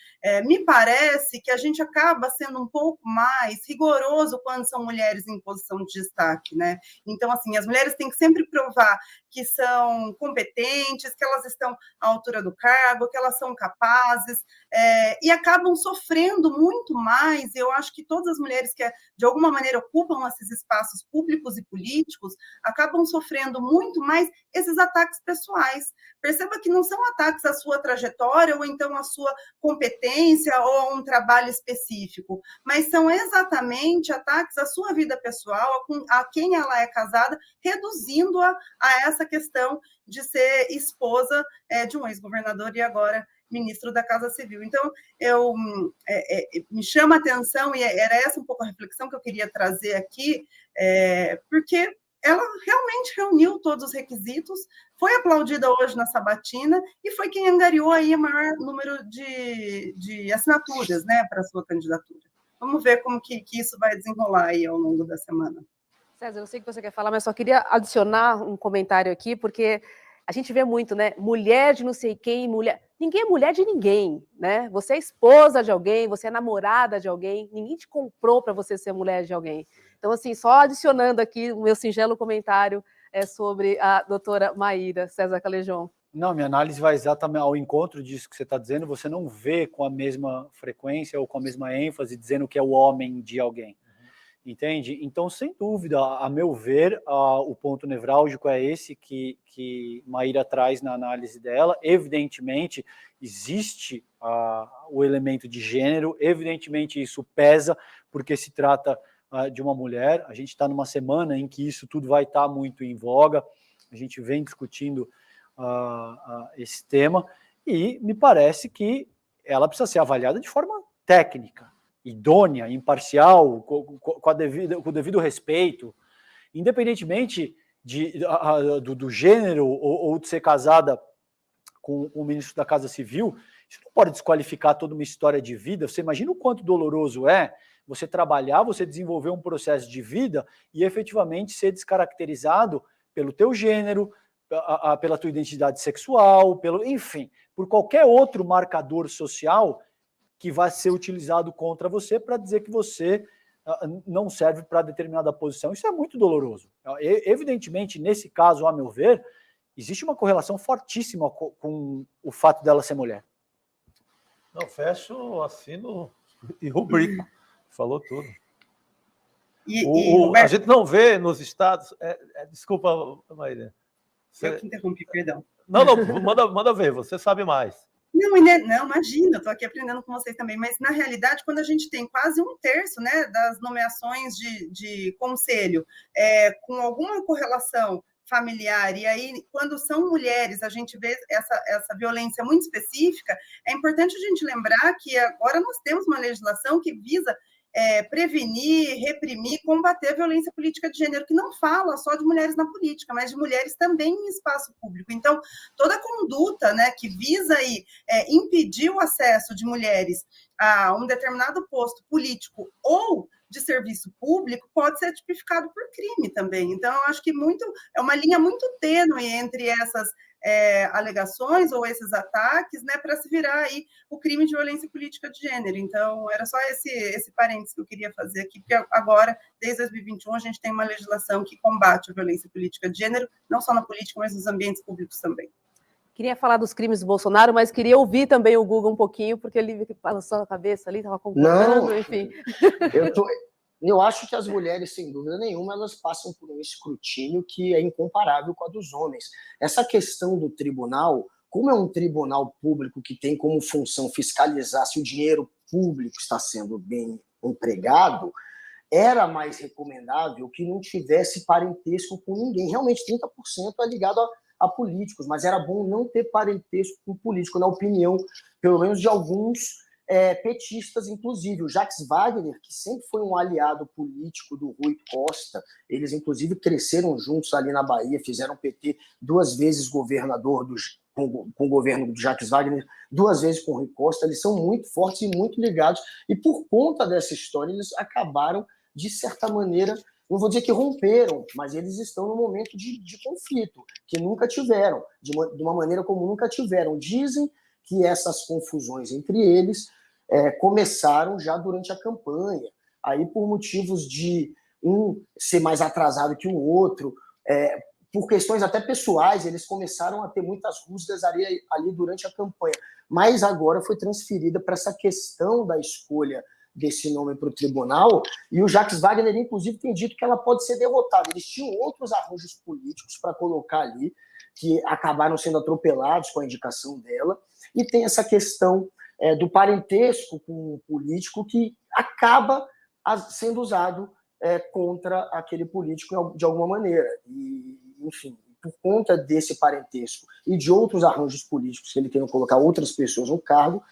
Me parece que a gente acaba sendo um pouco mais rigoroso quando são mulheres em posição de destaque, né? Então, assim, as mulheres têm que sempre provar que são competentes, que elas estão à altura do cargo, que elas são capazes, e acabam sofrendo muito mais. Eu acho que todas as mulheres que, de alguma maneira, ocupam esses espaços públicos e políticos, acabam sofrendo muito mais esses ataques pessoais. Perceba que não são ataques à sua trajetória ou então à sua competência ou a um trabalho específico, mas são exatamente ataques à sua vida pessoal, a quem ela é casada, reduzindo-a a essa questão de ser esposa de um ex-governador e agora ministro da Casa Civil. Então, me chama a atenção, e era essa um pouco a reflexão que eu queria trazer aqui, porque ela realmente reuniu todos os requisitos, foi aplaudida hoje na sabatina e foi quem angariou aí o maior número de assinaturas, né, para a sua candidatura. Vamos ver como que isso vai desenrolar aí ao longo da semana. César, eu sei que você quer falar, mas só queria adicionar um comentário aqui, porque a gente vê muito, né? Mulher de não sei quem, mulher... Ninguém é mulher de ninguém, né? Você é esposa de alguém, você é namorada de alguém, ninguém te comprou para você ser mulher de alguém. Então, assim, só adicionando aqui o meu singelo comentário sobre a doutora Maíra César Calejón. Não, minha análise vai exatamente ao encontro disso que você está dizendo. Você não vê com a mesma frequência ou com a mesma ênfase dizendo que é o homem de alguém. Entende? Então, sem dúvida, a meu ver, o ponto nevrálgico é esse que Maíra traz na análise dela. Evidentemente, existe o elemento de gênero, evidentemente isso pesa, porque se trata de uma mulher. A gente está numa semana em que isso tudo vai estar muito em voga, a gente vem discutindo esse tema, e me parece que ela precisa ser avaliada de forma técnica, idônea, imparcial, com o devido respeito, independentemente do gênero ou de ser casada com o ministro da Casa Civil. Isso não pode desqualificar toda uma história de vida. Você imagina o quanto doloroso é você trabalhar, você desenvolver um processo de vida e efetivamente ser descaracterizado pelo teu gênero, pela tua identidade sexual, enfim, por qualquer outro marcador social que vai ser utilizado contra você para dizer que você não serve para determinada posição. Isso é muito doloroso. Evidentemente, nesse caso, a meu ver, existe uma correlação fortíssima com o fato dela ser mulher. Não, fecho, assino e rubrico. Falou tudo. A gente não vê nos estados... desculpa, Maíra. Eu que interrompi, perdão. Não, manda ver, você sabe mais. Não, imagina, eu estou aqui aprendendo com vocês também, mas na realidade, quando a gente tem quase 1/3, né, das nomeações de conselho com alguma correlação familiar, e aí quando são mulheres a gente vê essa violência muito específica, é importante a gente lembrar que agora nós temos uma legislação que visa prevenir, reprimir, combater a violência política de gênero, que não fala só de mulheres na política, mas de mulheres também em espaço público. Então, toda conduta, né, que visa aí, impedir o acesso de mulheres a um determinado posto político ou de serviço público pode ser tipificado por crime também. Então, eu acho que é uma linha muito tênue entre essas alegações ou esses ataques, né, para se virar aí o crime de violência política de gênero. Então, era só esse parênteses que eu queria fazer aqui, porque agora, desde 2021, a gente tem uma legislação que combate a violência política de gênero, não só na política, mas nos ambientes públicos também. Queria falar dos crimes do Bolsonaro, mas queria ouvir também o Guga um pouquinho, porque ele balançou a cabeça ali, estava concordando, enfim. Eu acho que as mulheres, sem dúvida nenhuma, elas passam por um escrutínio que é incomparável com a dos homens. Essa questão do tribunal, como é um tribunal público que tem como função fiscalizar se o dinheiro público está sendo bem empregado, era mais recomendável que não tivesse parentesco com ninguém. Realmente, 30% é ligado a políticos, mas era bom não ter parentesco com político, na opinião, pelo menos de alguns petistas, inclusive. O Jacques Wagner, que sempre foi um aliado político do Rui Costa, eles, inclusive, cresceram juntos ali na Bahia, fizeram PT 2 vezes governador com o governo do Jacques Wagner, 2 vezes com o Rui Costa. Eles são muito fortes e muito ligados, e por conta dessa história, eles acabaram, de certa maneira, não vou dizer que romperam, mas eles estão num momento de conflito, que nunca tiveram, de uma maneira como nunca tiveram. Dizem que essas confusões entre eles começaram já durante a campanha, aí por motivos de um ser mais atrasado que o outro, por questões até pessoais, eles começaram a ter muitas rusgas ali durante a campanha, mas agora foi transferida para essa questão da escolha desse nome para o tribunal, e o Jacques Wagner, inclusive, tem dito que ela pode ser derrotada. Eles tinham outros arranjos políticos para colocar ali, que acabaram sendo atropelados com a indicação dela, e tem essa questão do parentesco com o político que acaba sendo usado contra aquele político de alguma maneira. E, enfim, por conta desse parentesco e de outros arranjos políticos que ele queria colocar outras pessoas no cargo,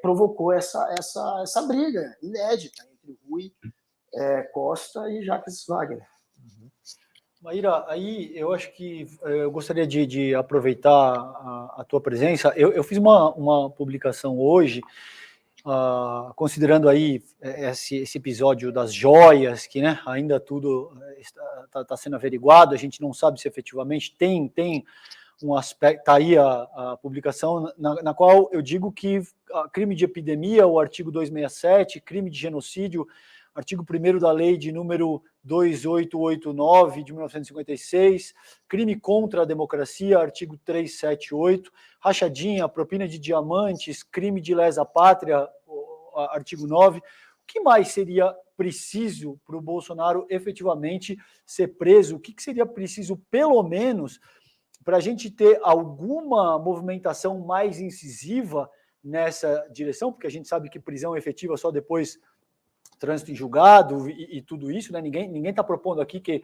provocou essa briga inédita entre Rui Costa e Jacques Wagner. Maíra, aí eu acho que eu gostaria de aproveitar a tua presença. Eu fiz uma publicação hoje, considerando aí esse episódio das joias, que, né, ainda tudo está sendo averiguado, a gente não sabe se efetivamente tem um aspecto. Está aí a publicação na qual eu digo que crime de epidemia, o artigo 267, crime de genocídio, artigo 1º da lei de número 2889 de 1956, crime contra a democracia, artigo 378, rachadinha, propina de diamantes, crime de lesa pátria, artigo 9. O que mais seria preciso para o Bolsonaro efetivamente ser preso? O que seria preciso, pelo menos, para a gente ter alguma movimentação mais incisiva nessa direção? Porque a gente sabe que prisão efetiva só depois trânsito em julgado e tudo isso, né? Ninguém está propondo aqui que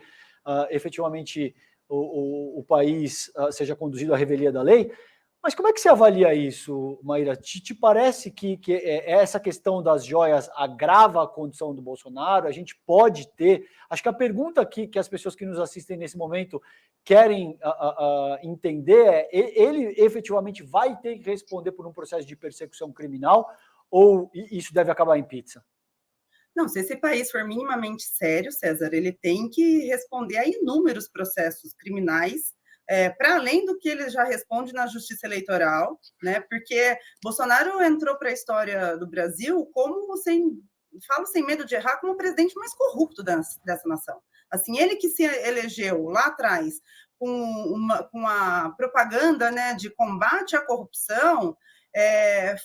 efetivamente o país seja conduzido à revelia da lei, mas como é que você avalia isso, Maíra? Te parece que essa questão das joias agrava a condição do Bolsonaro? A gente pode ter... Acho que a pergunta que as pessoas que nos assistem nesse momento querem entender ele efetivamente vai ter que responder por um processo de persecução criminal ou isso deve acabar em pizza? Não, se esse país for minimamente sério, César, ele tem que responder a inúmeros processos criminais, para além do que ele já responde na justiça eleitoral, né? Porque Bolsonaro entrou para a história do Brasil falo sem medo de errar, como o presidente mais corrupto dessa nação. Assim, ele que se elegeu lá atrás com a propaganda, né, de combate à corrupção,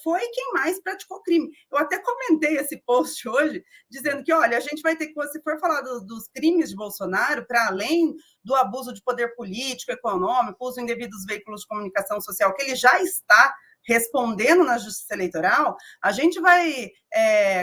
foi quem mais praticou crime. Eu até comentei esse post hoje, dizendo que, olha, a gente vai ter que, se for falar dos crimes de Bolsonaro, para além do abuso de poder político, econômico, uso indevido dos veículos de comunicação social, que ele já está respondendo na justiça eleitoral, a gente vai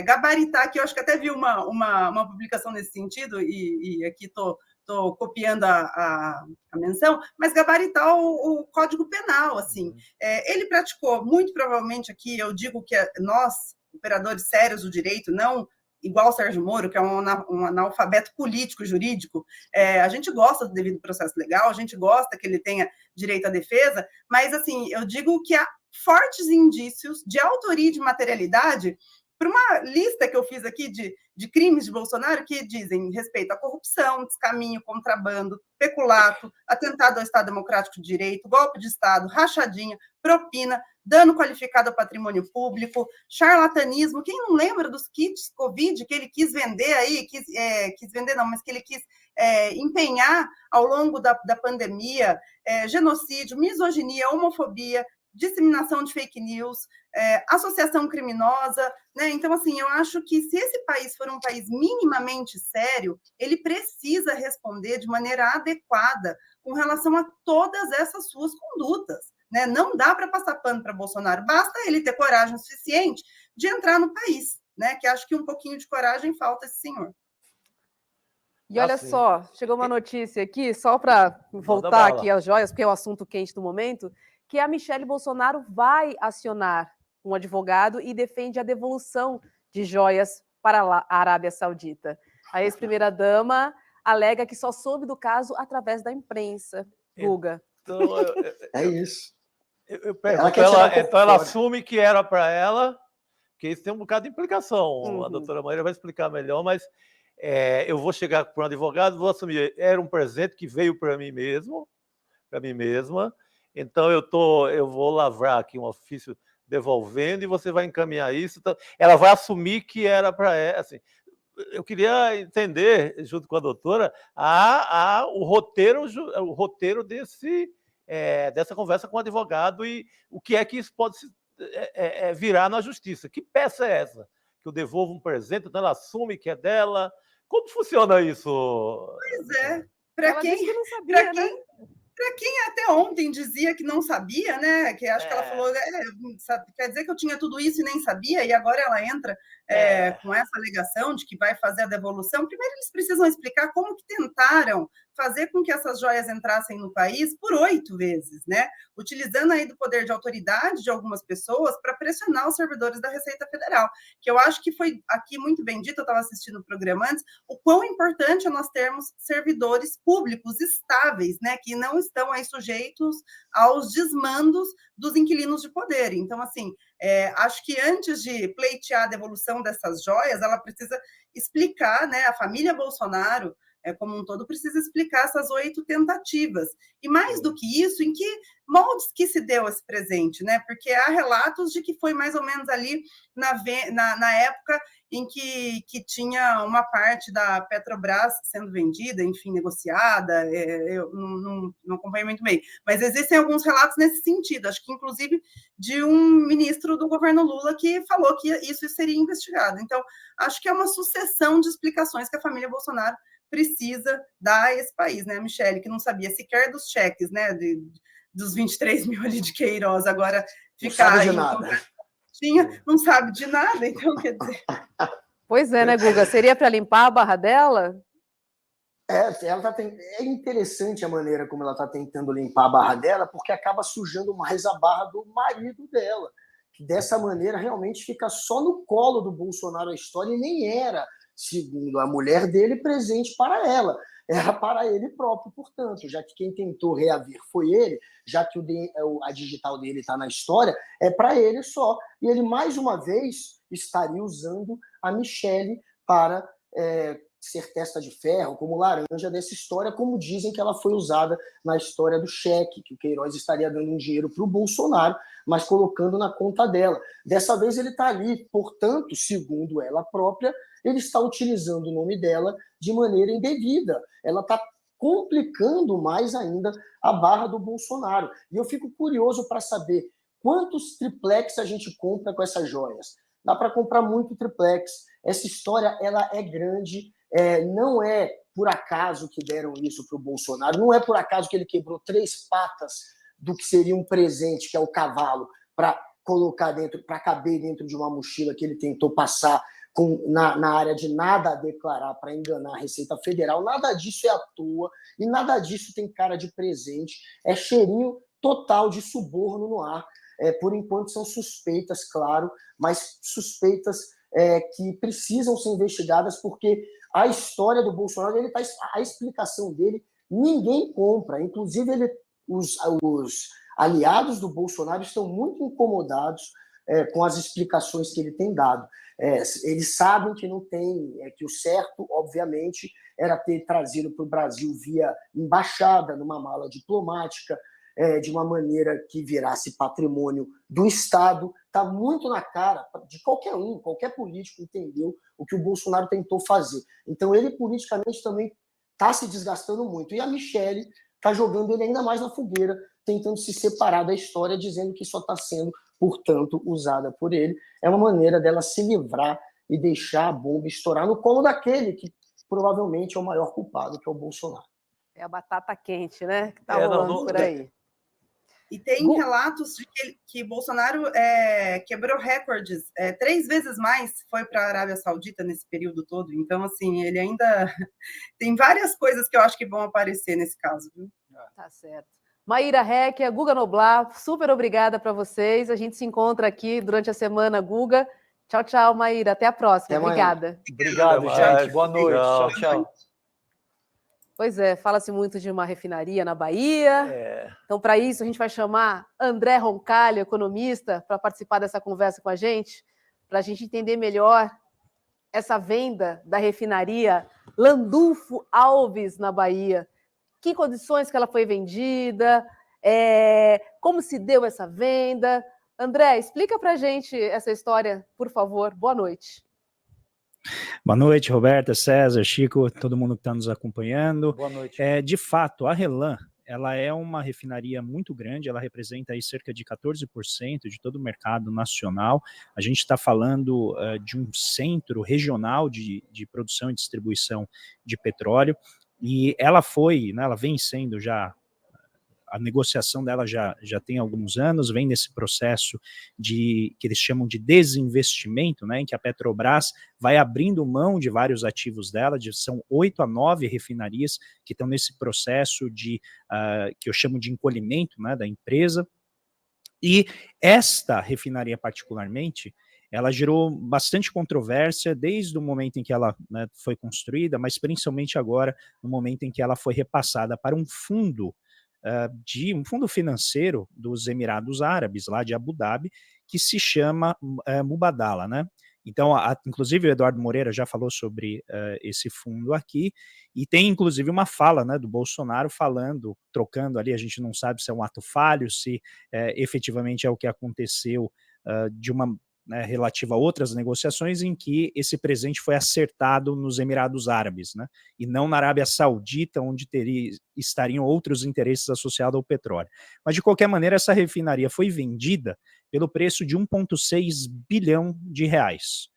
gabaritar, que eu acho que até vi uma publicação nesse sentido, e aqui estou copiando a menção, mas gabaritar o Código Penal, assim. Ele praticou, muito provavelmente aqui, eu digo que nós, operadores sérios do direito, não igual o Sérgio Moro, que é um analfabeto político, jurídico, a gente gosta do devido processo legal, a gente gosta que ele tenha direito à defesa, mas, assim, eu digo que há fortes indícios de autoria e de materialidade para uma lista que eu fiz aqui de crimes de Bolsonaro que dizem respeito à corrupção, descaminho, contrabando, peculato, atentado ao Estado Democrático de Direito, golpe de Estado, rachadinha, propina, dano qualificado ao patrimônio público, charlatanismo. Quem não lembra dos kits Covid que ele quis vender aí, quis vender não, mas que ele quis empenhar ao longo da pandemia, genocídio, misoginia, homofobia, disseminação de fake news, associação criminosa, né? Então, assim, eu acho que se esse país for um país minimamente sério, ele precisa responder de maneira adequada com relação a todas essas suas condutas, né? Não dá para passar pano para Bolsonaro, basta ele ter coragem suficiente de entrar no país, né? Que acho que um pouquinho de coragem falta a esse senhor. E olha só, chegou uma notícia aqui, só para voltar aqui às joias, porque é o assunto quente do momento, que a Michelle Bolsonaro vai acionar um advogado e defende a devolução de joias para a Arábia Saudita. A ex-primeira-dama alega que só soube do caso através da imprensa. Guga. Então, isso. Eu pergunto, então ela assume que era para ela, porque isso tem um bocado de implicação. A doutora Maíra vai explicar melhor, mas eu vou chegar para um advogado, vou assumir, era um presente que veio para mim mesmo, para mim mesma, Então eu vou lavrar aqui um ofício devolvendo e você vai encaminhar isso. Então, ela vai assumir que era para ela. Assim, eu queria entender, junto com a doutora, o roteiro dessa conversa com o advogado e o que é que isso pode virar na justiça. Que peça é essa? Que eu devolvo um presente, então ela assume que é dela. Como funciona isso? Pois é. Para quem não sabia, né? Para quem até ontem dizia que não sabia, né? Que acho que ela falou, quer dizer que eu tinha tudo isso e nem sabia, e agora ela entra com essa alegação de que vai fazer a devolução. Primeiro, eles precisam explicar como que tentaram fazer com que essas joias entrassem no país por 8 vezes, né? Utilizando aí do poder de autoridade de algumas pessoas para pressionar os servidores da Receita Federal, que eu acho que foi aqui muito bem dito, eu estava assistindo o programa antes, o quão importante é nós termos servidores públicos estáveis, né? Que não estão aí sujeitos aos desmandos dos inquilinos de poder. Então, assim, acho que antes de pleitear a devolução dessas joias, ela precisa explicar, né? A família Bolsonaro, como um todo, precisa explicar essas 8 tentativas. E mais do que isso, em que moldes que se deu esse presente, né? Porque há relatos de que foi mais ou menos ali na época em que tinha uma parte da Petrobras sendo vendida, enfim, negociada, eu não acompanho muito bem, mas existem alguns relatos nesse sentido, acho que inclusive de um ministro do governo Lula que falou que isso seria investigado. Então, acho que é uma sucessão de explicações que a família Bolsonaro precisa dar a esse país, né, Michele, que não sabia sequer dos cheques, né, dos 23 mil ali de Queiroz, agora ficar não sabe aí, de nada. Não sabe de nada, então quer dizer... Pois é, né, Guga? Seria para limpar a barra dela? É interessante a maneira como ela está tentando limpar a barra dela, porque acaba sujando mais a barra do marido dela, que dessa maneira realmente fica só no colo do Bolsonaro a história, e nem era, segundo a mulher dele, presente para ela, era para ele próprio, portanto, já que quem tentou reaver foi ele, já que a digital dele está na história, é para ele só, e ele mais uma vez estaria usando a Michele para ser testa de ferro, como laranja dessa história, como dizem que ela foi usada na história do cheque, que o Queiroz estaria dando um dinheiro para o Bolsonaro, mas colocando na conta dela. Dessa vez ele está ali, portanto, segundo ela própria, ele está utilizando o nome dela de maneira indevida. Ela está complicando mais ainda a barra do Bolsonaro. E eu fico curioso para saber quantos triplex a gente compra com essas joias. Dá para comprar muito triplex. Essa história ela é grande, não é por acaso que deram isso para o Bolsonaro, não é por acaso que ele quebrou 3 patas do que seria um presente, que é o cavalo, para colocar dentro, para caber dentro de uma mochila que ele tentou passar na área de nada a declarar para enganar a Receita Federal. Nada disso é à toa e nada disso tem cara de presente. É cheirinho total de suborno no ar. Por enquanto são suspeitas, claro, mas suspeitas que precisam ser investigadas, porque a história do Bolsonaro, a explicação dele, ninguém compra. Inclusive, os aliados do Bolsonaro estão muito incomodados com as explicações que ele tem dado. Eles sabem que não tem, que o certo, obviamente, era ter trazido para o Brasil via embaixada, numa mala diplomática, de uma maneira que virasse patrimônio do Estado. Está muito na cara de qualquer político entendeu o que o Bolsonaro tentou fazer. Então, ele politicamente também está se desgastando muito. E a Michele está jogando ele ainda mais na fogueira, tentando se separar da história, dizendo que só está sendo, portanto, usada por ele. É uma maneira dela se livrar e deixar a bomba estourar no colo daquele que provavelmente é o maior culpado, que é o Bolsonaro. É a batata quente, né? Que está rolando por aí. E tem relatos de que Bolsonaro quebrou recordes, 3 vezes mais foi para a Arábia Saudita nesse período todo. Então, assim, ele ainda tem várias coisas que eu acho que vão aparecer nesse caso. Viu? Tá certo. Maíra Réquia, Guga Noblar, super obrigada para vocês. A gente se encontra aqui durante a semana, Guga. Tchau, tchau, Maíra. Até a próxima. Obrigada. Obrigado, gente. Boa noite. Tchau, tchau. Pois é, fala-se muito de uma refinaria na Bahia. Então, para isso, a gente vai chamar André Roncalho, economista, para participar dessa conversa com a gente, para a gente entender melhor essa venda da refinaria Landulfo Alves na Bahia. Que condições que ela foi vendida, Como se deu essa venda? André, explica para a gente essa história, por favor. Boa noite. Boa noite, Roberta, César, Chico, todo mundo que está nos acompanhando. Boa noite. De fato, a RLAM, ela é uma refinaria muito grande, ela representa aí cerca de 14% de todo o mercado nacional. A gente está falando de um centro regional de produção e distribuição de petróleo, e ela foi, né, ela vem sendo já, a negociação dela já tem alguns anos, vem nesse processo que eles chamam de desinvestimento, né, em que a Petrobras vai abrindo mão de vários ativos dela, são 8 a 9 refinarias que estão nesse processo que eu chamo de encolhimento, né, da empresa, e esta refinaria particularmente, ela gerou bastante controvérsia desde o momento em que ela, né, foi construída, mas principalmente agora, no momento em que ela foi repassada para um fundo financeiro dos Emirados Árabes, lá de Abu Dhabi, que se chama Mubadala, né? Então, inclusive o Eduardo Moreira já falou sobre esse fundo aqui, e tem inclusive uma fala, né, do Bolsonaro trocando ali, a gente não sabe se é um ato falho, se efetivamente é o que aconteceu de uma, né, relativa a outras negociações em que esse presente foi acertado nos Emirados Árabes, né, e não na Arábia Saudita, onde estariam outros interesses associados ao petróleo. Mas, de qualquer maneira, essa refinaria foi vendida pelo preço de 1,6 bilhão de reais.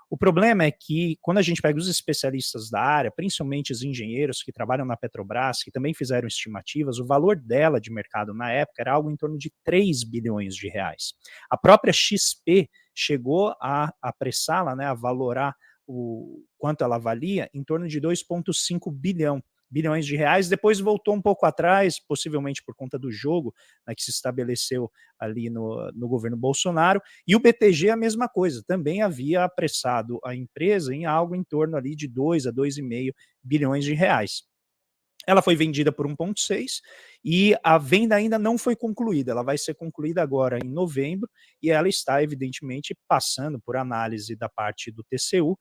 O problema é que, quando a gente pega os especialistas da área, principalmente os engenheiros que trabalham na Petrobras, que também fizeram estimativas, o valor dela de mercado na época era algo em torno de 3 bilhões de reais. A própria XP chegou a apressá-la, né, a valorar o quanto ela valia em torno de 2,5 bilhões de reais, depois voltou um pouco atrás, possivelmente por conta do jogo, né, que se estabeleceu ali no governo Bolsonaro, e o BTG a mesma coisa, também havia apressado a empresa em algo em torno ali de 2 a 2,5 bilhões de reais. Ela foi vendida por 1,6 e a venda ainda não foi concluída, ela vai ser concluída agora em novembro e ela está, evidentemente, passando por análise da parte do TCU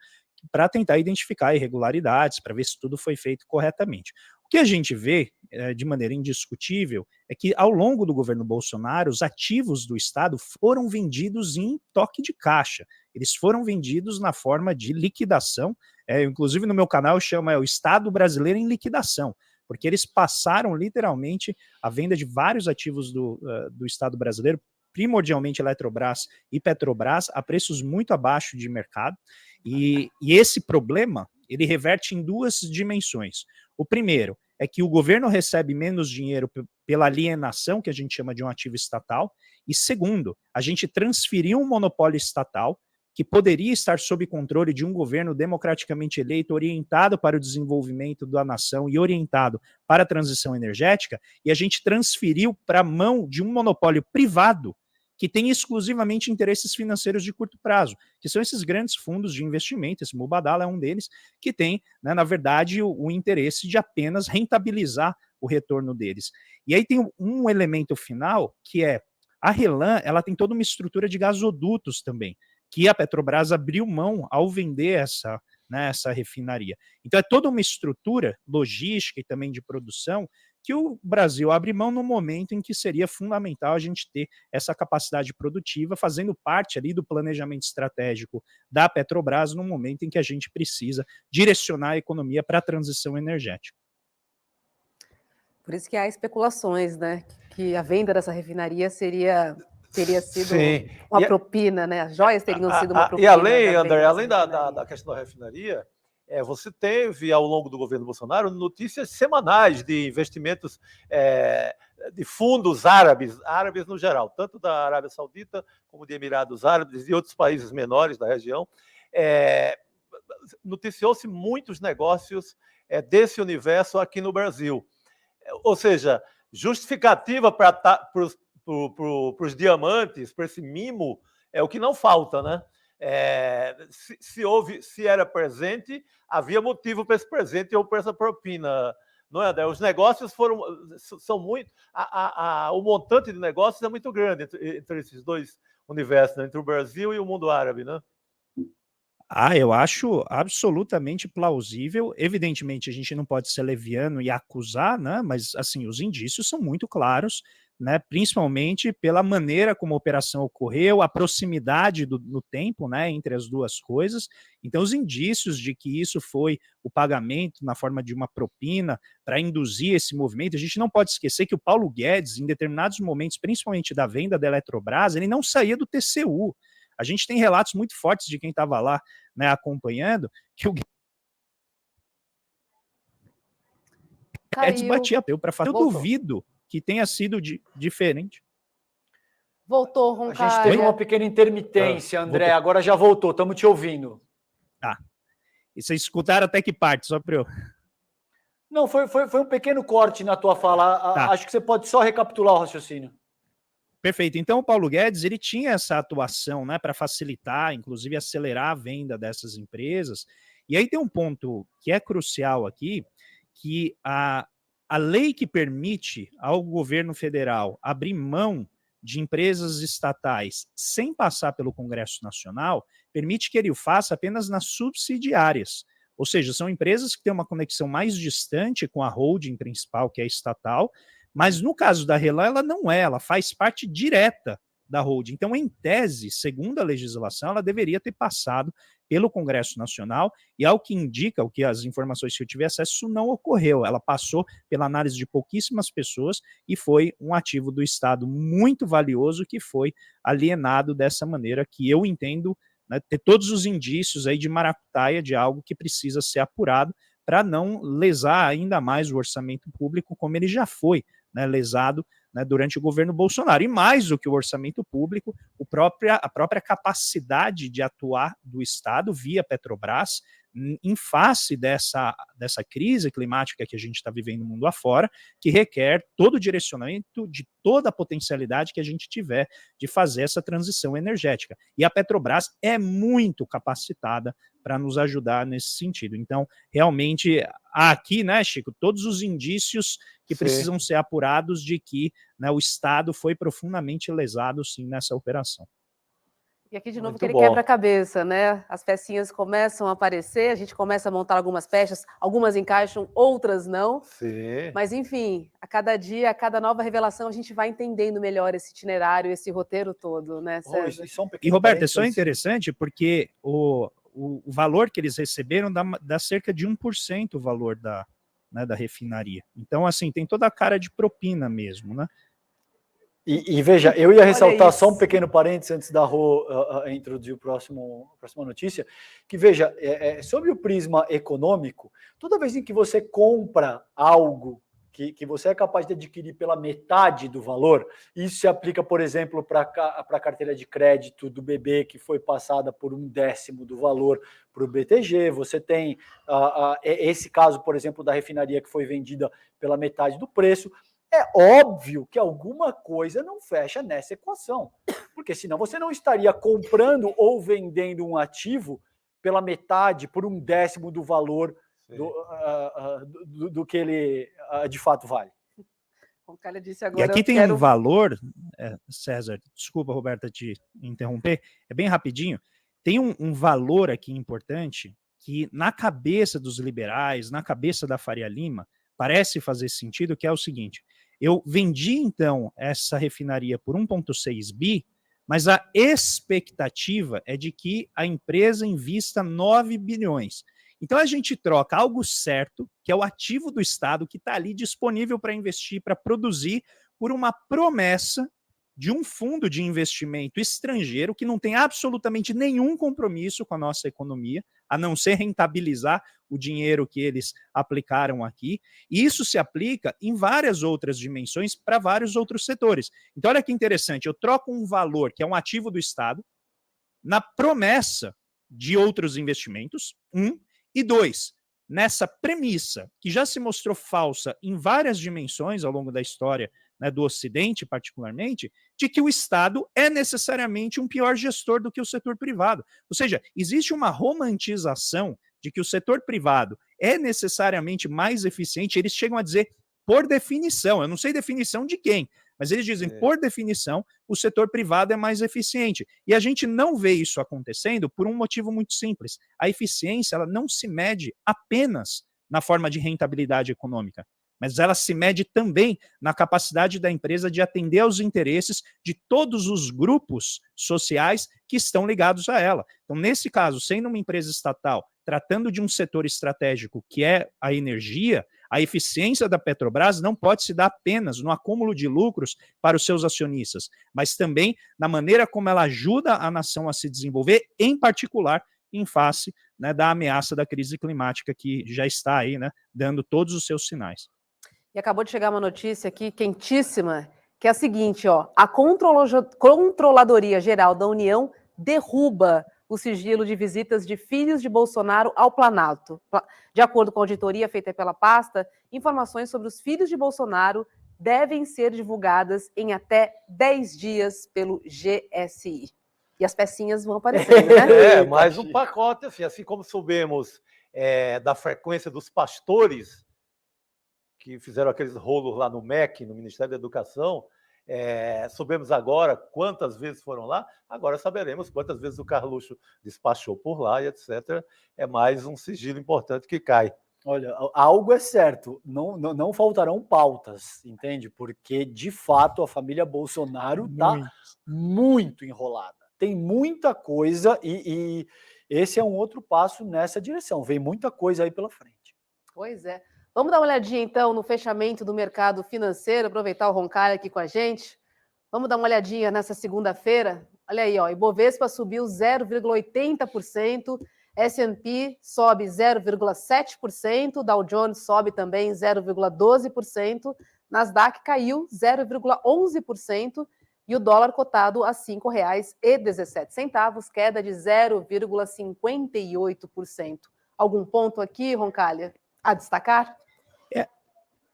para tentar identificar irregularidades, para ver se tudo foi feito corretamente. O que a gente vê, de maneira indiscutível, é que ao longo do governo Bolsonaro, os ativos do Estado foram vendidos em toque de caixa, eles foram vendidos na forma de liquidação, inclusive no meu canal chama o Estado Brasileiro em Liquidação, porque eles passaram literalmente a venda de vários ativos do Estado brasileiro, primordialmente Eletrobras e Petrobras, a preços muito abaixo de mercado, e esse problema, ele reverte em duas dimensões. O primeiro é que o governo recebe menos dinheiro pela alienação, que a gente chama de um ativo estatal, e segundo, a gente transferiu um monopólio estatal que poderia estar sob controle de um governo democraticamente eleito, orientado para o desenvolvimento da nação e orientado para a transição energética, e a gente transferiu para a mão de um monopólio privado que tem exclusivamente interesses financeiros de curto prazo, que são esses grandes fundos de investimento, esse Mubadala é um deles, que tem, né, na verdade, o interesse de apenas rentabilizar o retorno deles. E aí tem um elemento final, que é a RLAM, ela tem toda uma estrutura de gasodutos também, que a Petrobras abriu mão ao vender essa refinaria. Então é toda uma estrutura logística e também de produção que o Brasil abre mão no momento em que seria fundamental a gente ter essa capacidade produtiva, fazendo parte ali do planejamento estratégico da Petrobras no momento em que a gente precisa direcionar a economia para a transição energética. Por isso que há especulações, né, que a venda dessa refinaria teria sido Sim. uma propina, né? As joias teriam sido uma propina. E além, André, além da questão da refinaria, você teve, ao longo do governo Bolsonaro, notícias semanais de investimentos de fundos árabes no geral, tanto da Arábia Saudita como de Emirados Árabes e outros países menores da região. Noticiou-se muitos negócios desse universo aqui no Brasil. Ou seja, justificativa para os diamantes, para esse mimo, é o que não falta, né? Se era presente, havia motivo para esse presente ou para essa propina, não é, André? Os negócios são muito... o montante de negócios é muito grande entre esses dois universos, né? Entre o Brasil e o mundo árabe, né? Eu acho absolutamente plausível. Evidentemente, a gente não pode ser leviano e acusar, né? Mas, assim, os indícios são muito claros né, principalmente pela maneira como a operação ocorreu, a proximidade no tempo, né, entre as duas coisas. Então, os indícios de que isso foi o pagamento na forma de uma propina para induzir esse movimento, a gente não pode esquecer que o Paulo Guedes, em determinados momentos, principalmente da venda da Eletrobras, ele não saía do TCU. A gente tem relatos muito fortes de quem estava lá, né, acompanhando, que o Guedes batia para fazer. Eu duvido que tenha sido diferente. Voltou, A Roncalha. gente teve uma pequena intermitência, André. Voltou. Agora já voltou, estamos te ouvindo. Tá. E vocês escutaram até que parte, só para eu... Não, foi um pequeno corte na tua fala. Tá. Acho que você pode só recapitular o raciocínio. Perfeito. Então, o Paulo Guedes, ele tinha essa atuação, né, para facilitar, inclusive acelerar a venda dessas empresas. E aí tem um ponto que é crucial aqui, que a lei que permite ao governo federal abrir mão de empresas estatais sem passar pelo Congresso Nacional, permite que ele o faça apenas nas subsidiárias. Ou seja, são empresas que têm uma conexão mais distante com a holding principal, que é estatal, mas no caso da RLAN, ela não é, ela faz parte direta da holding. Então, em tese, segundo a legislação, ela deveria ter passado pelo Congresso Nacional, e ao que indica, o que as informações que eu tive acesso, isso não ocorreu. Ela passou pela análise de pouquíssimas pessoas e foi um ativo do Estado muito valioso que foi alienado dessa maneira, que eu entendo, né, ter todos os indícios aí de maracutaia de algo que precisa ser apurado para não lesar ainda mais o orçamento público, como ele já foi, né, lesado, né, durante o governo Bolsonaro. E mais do que o orçamento público, a própria capacidade de atuar do Estado via Petrobras em face dessa crise climática que a gente está vivendo no mundo afora, que requer todo o direcionamento de toda a potencialidade que a gente tiver de fazer essa transição energética. E a Petrobras é muito capacitada para nos ajudar nesse sentido. Então, realmente, há aqui, né, Chico, todos os indícios que precisam ser apurados de que, né, o Estado foi profundamente lesado, sim, nessa operação. E aqui, de novo, Muito aquele bom. quebra-cabeça, né? As pecinhas começam a aparecer, a gente começa a montar algumas peças, algumas encaixam, outras não. Sim. Mas, enfim, a cada dia, a cada nova revelação, a gente vai entendendo melhor esse itinerário, esse roteiro todo, né, César? E, Roberto, isso é interessante porque o valor que eles receberam dá cerca de 1% o valor da refinaria. Então, assim, tem toda a cara de propina mesmo, né? E veja, eu ia ressaltar só um pequeno parênteses antes da Rô introduzir a próxima notícia, que veja, sobre o prisma econômico, toda vez em que você compra algo que você é capaz de adquirir pela metade do valor, isso se aplica, por exemplo, para a carteira de crédito do BB, que foi passada por 1/10 do valor para o BTG, você tem esse caso, por exemplo, da refinaria que foi vendida pela metade do preço. É óbvio que alguma coisa não fecha nessa equação, porque senão você não estaria comprando ou vendendo um ativo pela metade, por 1/10 do valor do que ele de fato vale. O cara disse E agora, aqui tem um valor, César, desculpa, Roberta, te interromper, é bem rapidinho, tem um valor aqui importante que na cabeça dos liberais, na cabeça da Faria Lima, parece fazer sentido, que é o seguinte: eu vendi, então, essa refinaria por 1,6 bi, mas a expectativa é de que a empresa invista 9 bilhões. Então, a gente troca algo certo, que é o ativo do Estado, que está ali disponível para investir, para produzir, por uma promessa de um fundo de investimento estrangeiro que não tem absolutamente nenhum compromisso com a nossa economia, a não ser rentabilizar o dinheiro que eles aplicaram aqui. E isso se aplica em várias outras dimensões para vários outros setores. Então, olha que interessante, eu troco um valor que é um ativo do Estado na promessa de outros investimentos, e 2, nessa premissa, que já se mostrou falsa em várias dimensões ao longo da história, né, do Ocidente particularmente, de que o Estado é necessariamente um pior gestor do que o setor privado. Ou seja, existe uma romantização de que o setor privado é necessariamente mais eficiente. Eles chegam a dizer, por definição, eu não sei definição de quem, mas eles dizem, por definição, o setor privado é mais eficiente. E a gente não vê isso acontecendo por um motivo muito simples. A eficiência, ela não se mede apenas na forma de rentabilidade econômica. mas ela se mede também na capacidade da empresa de atender aos interesses de todos os grupos sociais que estão ligados a ela. Então, nesse caso, sendo uma empresa estatal, tratando de um setor estratégico que é a energia, a eficiência da Petrobras não pode se dar apenas no acúmulo de lucros para os seus acionistas, mas também na maneira como ela ajuda a nação a se desenvolver, em particular em face, né, da ameaça da crise climática que já está aí, né, dando todos os seus sinais. E acabou de chegar uma notícia aqui quentíssima, que é a seguinte, ó, a Controladoria Geral da União derruba o sigilo de visitas de filhos de Bolsonaro ao Planalto. De acordo com a auditoria feita pela pasta, informações sobre os filhos de Bolsonaro devem ser divulgadas em até 10 dias pelo GSI. E as pecinhas vão aparecendo, né? Mais um pacote, assim como soubemos da frequência dos pastores que fizeram aqueles rolos lá no MEC, no Ministério da Educação, soubemos agora quantas vezes foram lá, agora saberemos quantas vezes o Carluxo despachou por lá e etc. É mais um sigilo importante que cai. Olha, algo é certo, não faltarão pautas, entende? Porque, de fato, a família Bolsonaro está muito enrolada. Tem muita coisa e esse é um outro passo nessa direção. Vem muita coisa aí pela frente. Pois é. Vamos dar uma olhadinha, então, no fechamento do mercado financeiro, aproveitar o Roncalho aqui com a gente. Vamos dar uma olhadinha nessa segunda-feira. Olha aí, ó, Ibovespa subiu 0,80%, S&P sobe 0,7%, Dow Jones sobe também 0,12%, Nasdaq caiu 0,11%, e o dólar cotado a R$ 5,17, queda de 0,58%. Algum ponto aqui, Roncalha, a destacar?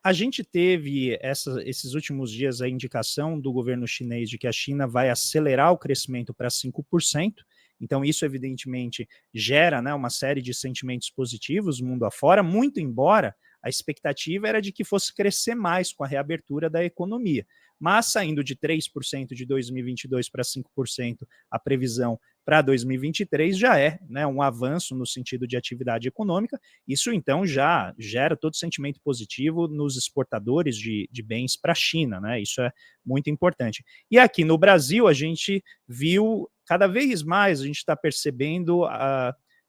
A gente teve esses últimos dias a indicação do governo chinês de que a China vai acelerar o crescimento para 5%, então isso evidentemente gera, né, uma série de sentimentos positivos mundo afora, muito embora a expectativa era de que fosse crescer mais com a reabertura da economia. Mas saindo de 3% de 2022 para 5% a previsão para 2023 já é, né, um avanço no sentido de atividade econômica. Isso então já gera todo sentimento positivo nos exportadores de bens para a China, né? Isso é muito importante. E aqui no Brasil a gente viu cada vez mais, a gente está percebendo,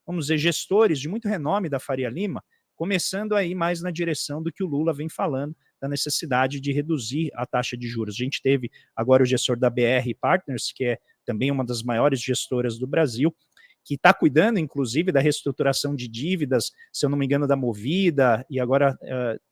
vamos dizer, gestores de muito renome da Faria Lima começando a ir mais na direção do que o Lula vem falando, da necessidade de reduzir a taxa de juros. A gente teve agora o gestor da BR Partners, que é também uma das maiores gestoras do Brasil, que está cuidando, inclusive, da reestruturação de dívidas, se eu não me engano, da Movida, e agora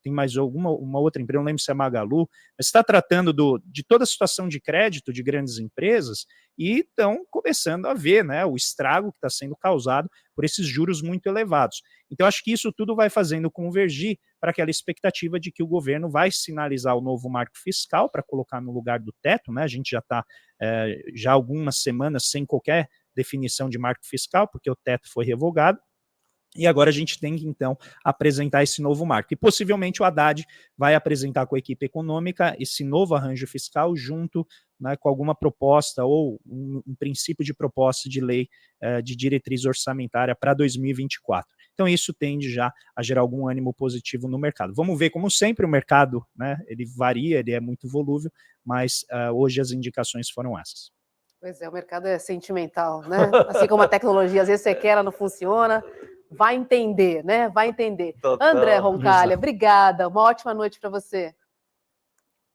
tem mais uma outra empresa, não lembro se é Magalu, mas está tratando de toda a situação de crédito de grandes empresas e estão começando a ver, né, o estrago que está sendo causado por esses juros muito elevados. Então, acho que isso tudo vai fazendo convergir para aquela expectativa de que o governo vai sinalizar o novo marco fiscal para colocar no lugar do teto, né? A gente já está já algumas semanas sem qualquer definição de marco fiscal, porque o teto foi revogado, e agora a gente tem que, então, apresentar esse novo marco. E possivelmente o Haddad vai apresentar com a equipe econômica esse novo arranjo fiscal junto, né, com alguma proposta ou um princípio de proposta de lei de diretriz orçamentária para 2024. Então isso tende já a gerar algum ânimo positivo no mercado. Vamos ver, como sempre, o mercado, né, ele varia, ele é muito volúvel, mas hoje as indicações foram essas. Pois é, o mercado é sentimental, né? Assim como a tecnologia, às vezes você quer, ela não funciona. Vai entender, né? Vai entender. Total. André Roncalha, obrigada. Uma ótima noite para você.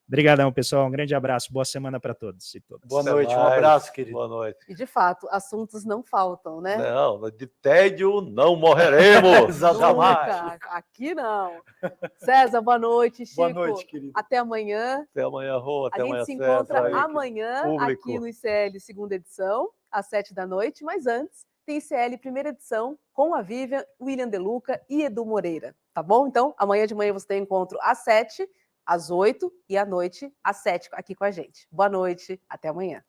Obrigadão, pessoal. Um grande abraço. Boa semana para todos e todas. Boa noite, um abraço, querido. Boa noite. E, de fato, assuntos não faltam, né? Não, de tédio não morreremos. Jamais. Aqui não. César, boa noite. Chico, boa noite, querido. Até amanhã. Até amanhã, Rô. Até amanhã, a gente se encontra César, amanhã público. aqui no ICL, segunda edição, às 7h, mas antes tem ICL, primeira edição, com a Vivian, William De Luca e Edu Moreira, tá bom? Então, amanhã de manhã você tem encontro às 7h, às 8h e à noite às 7h aqui com a gente. Boa noite, até amanhã.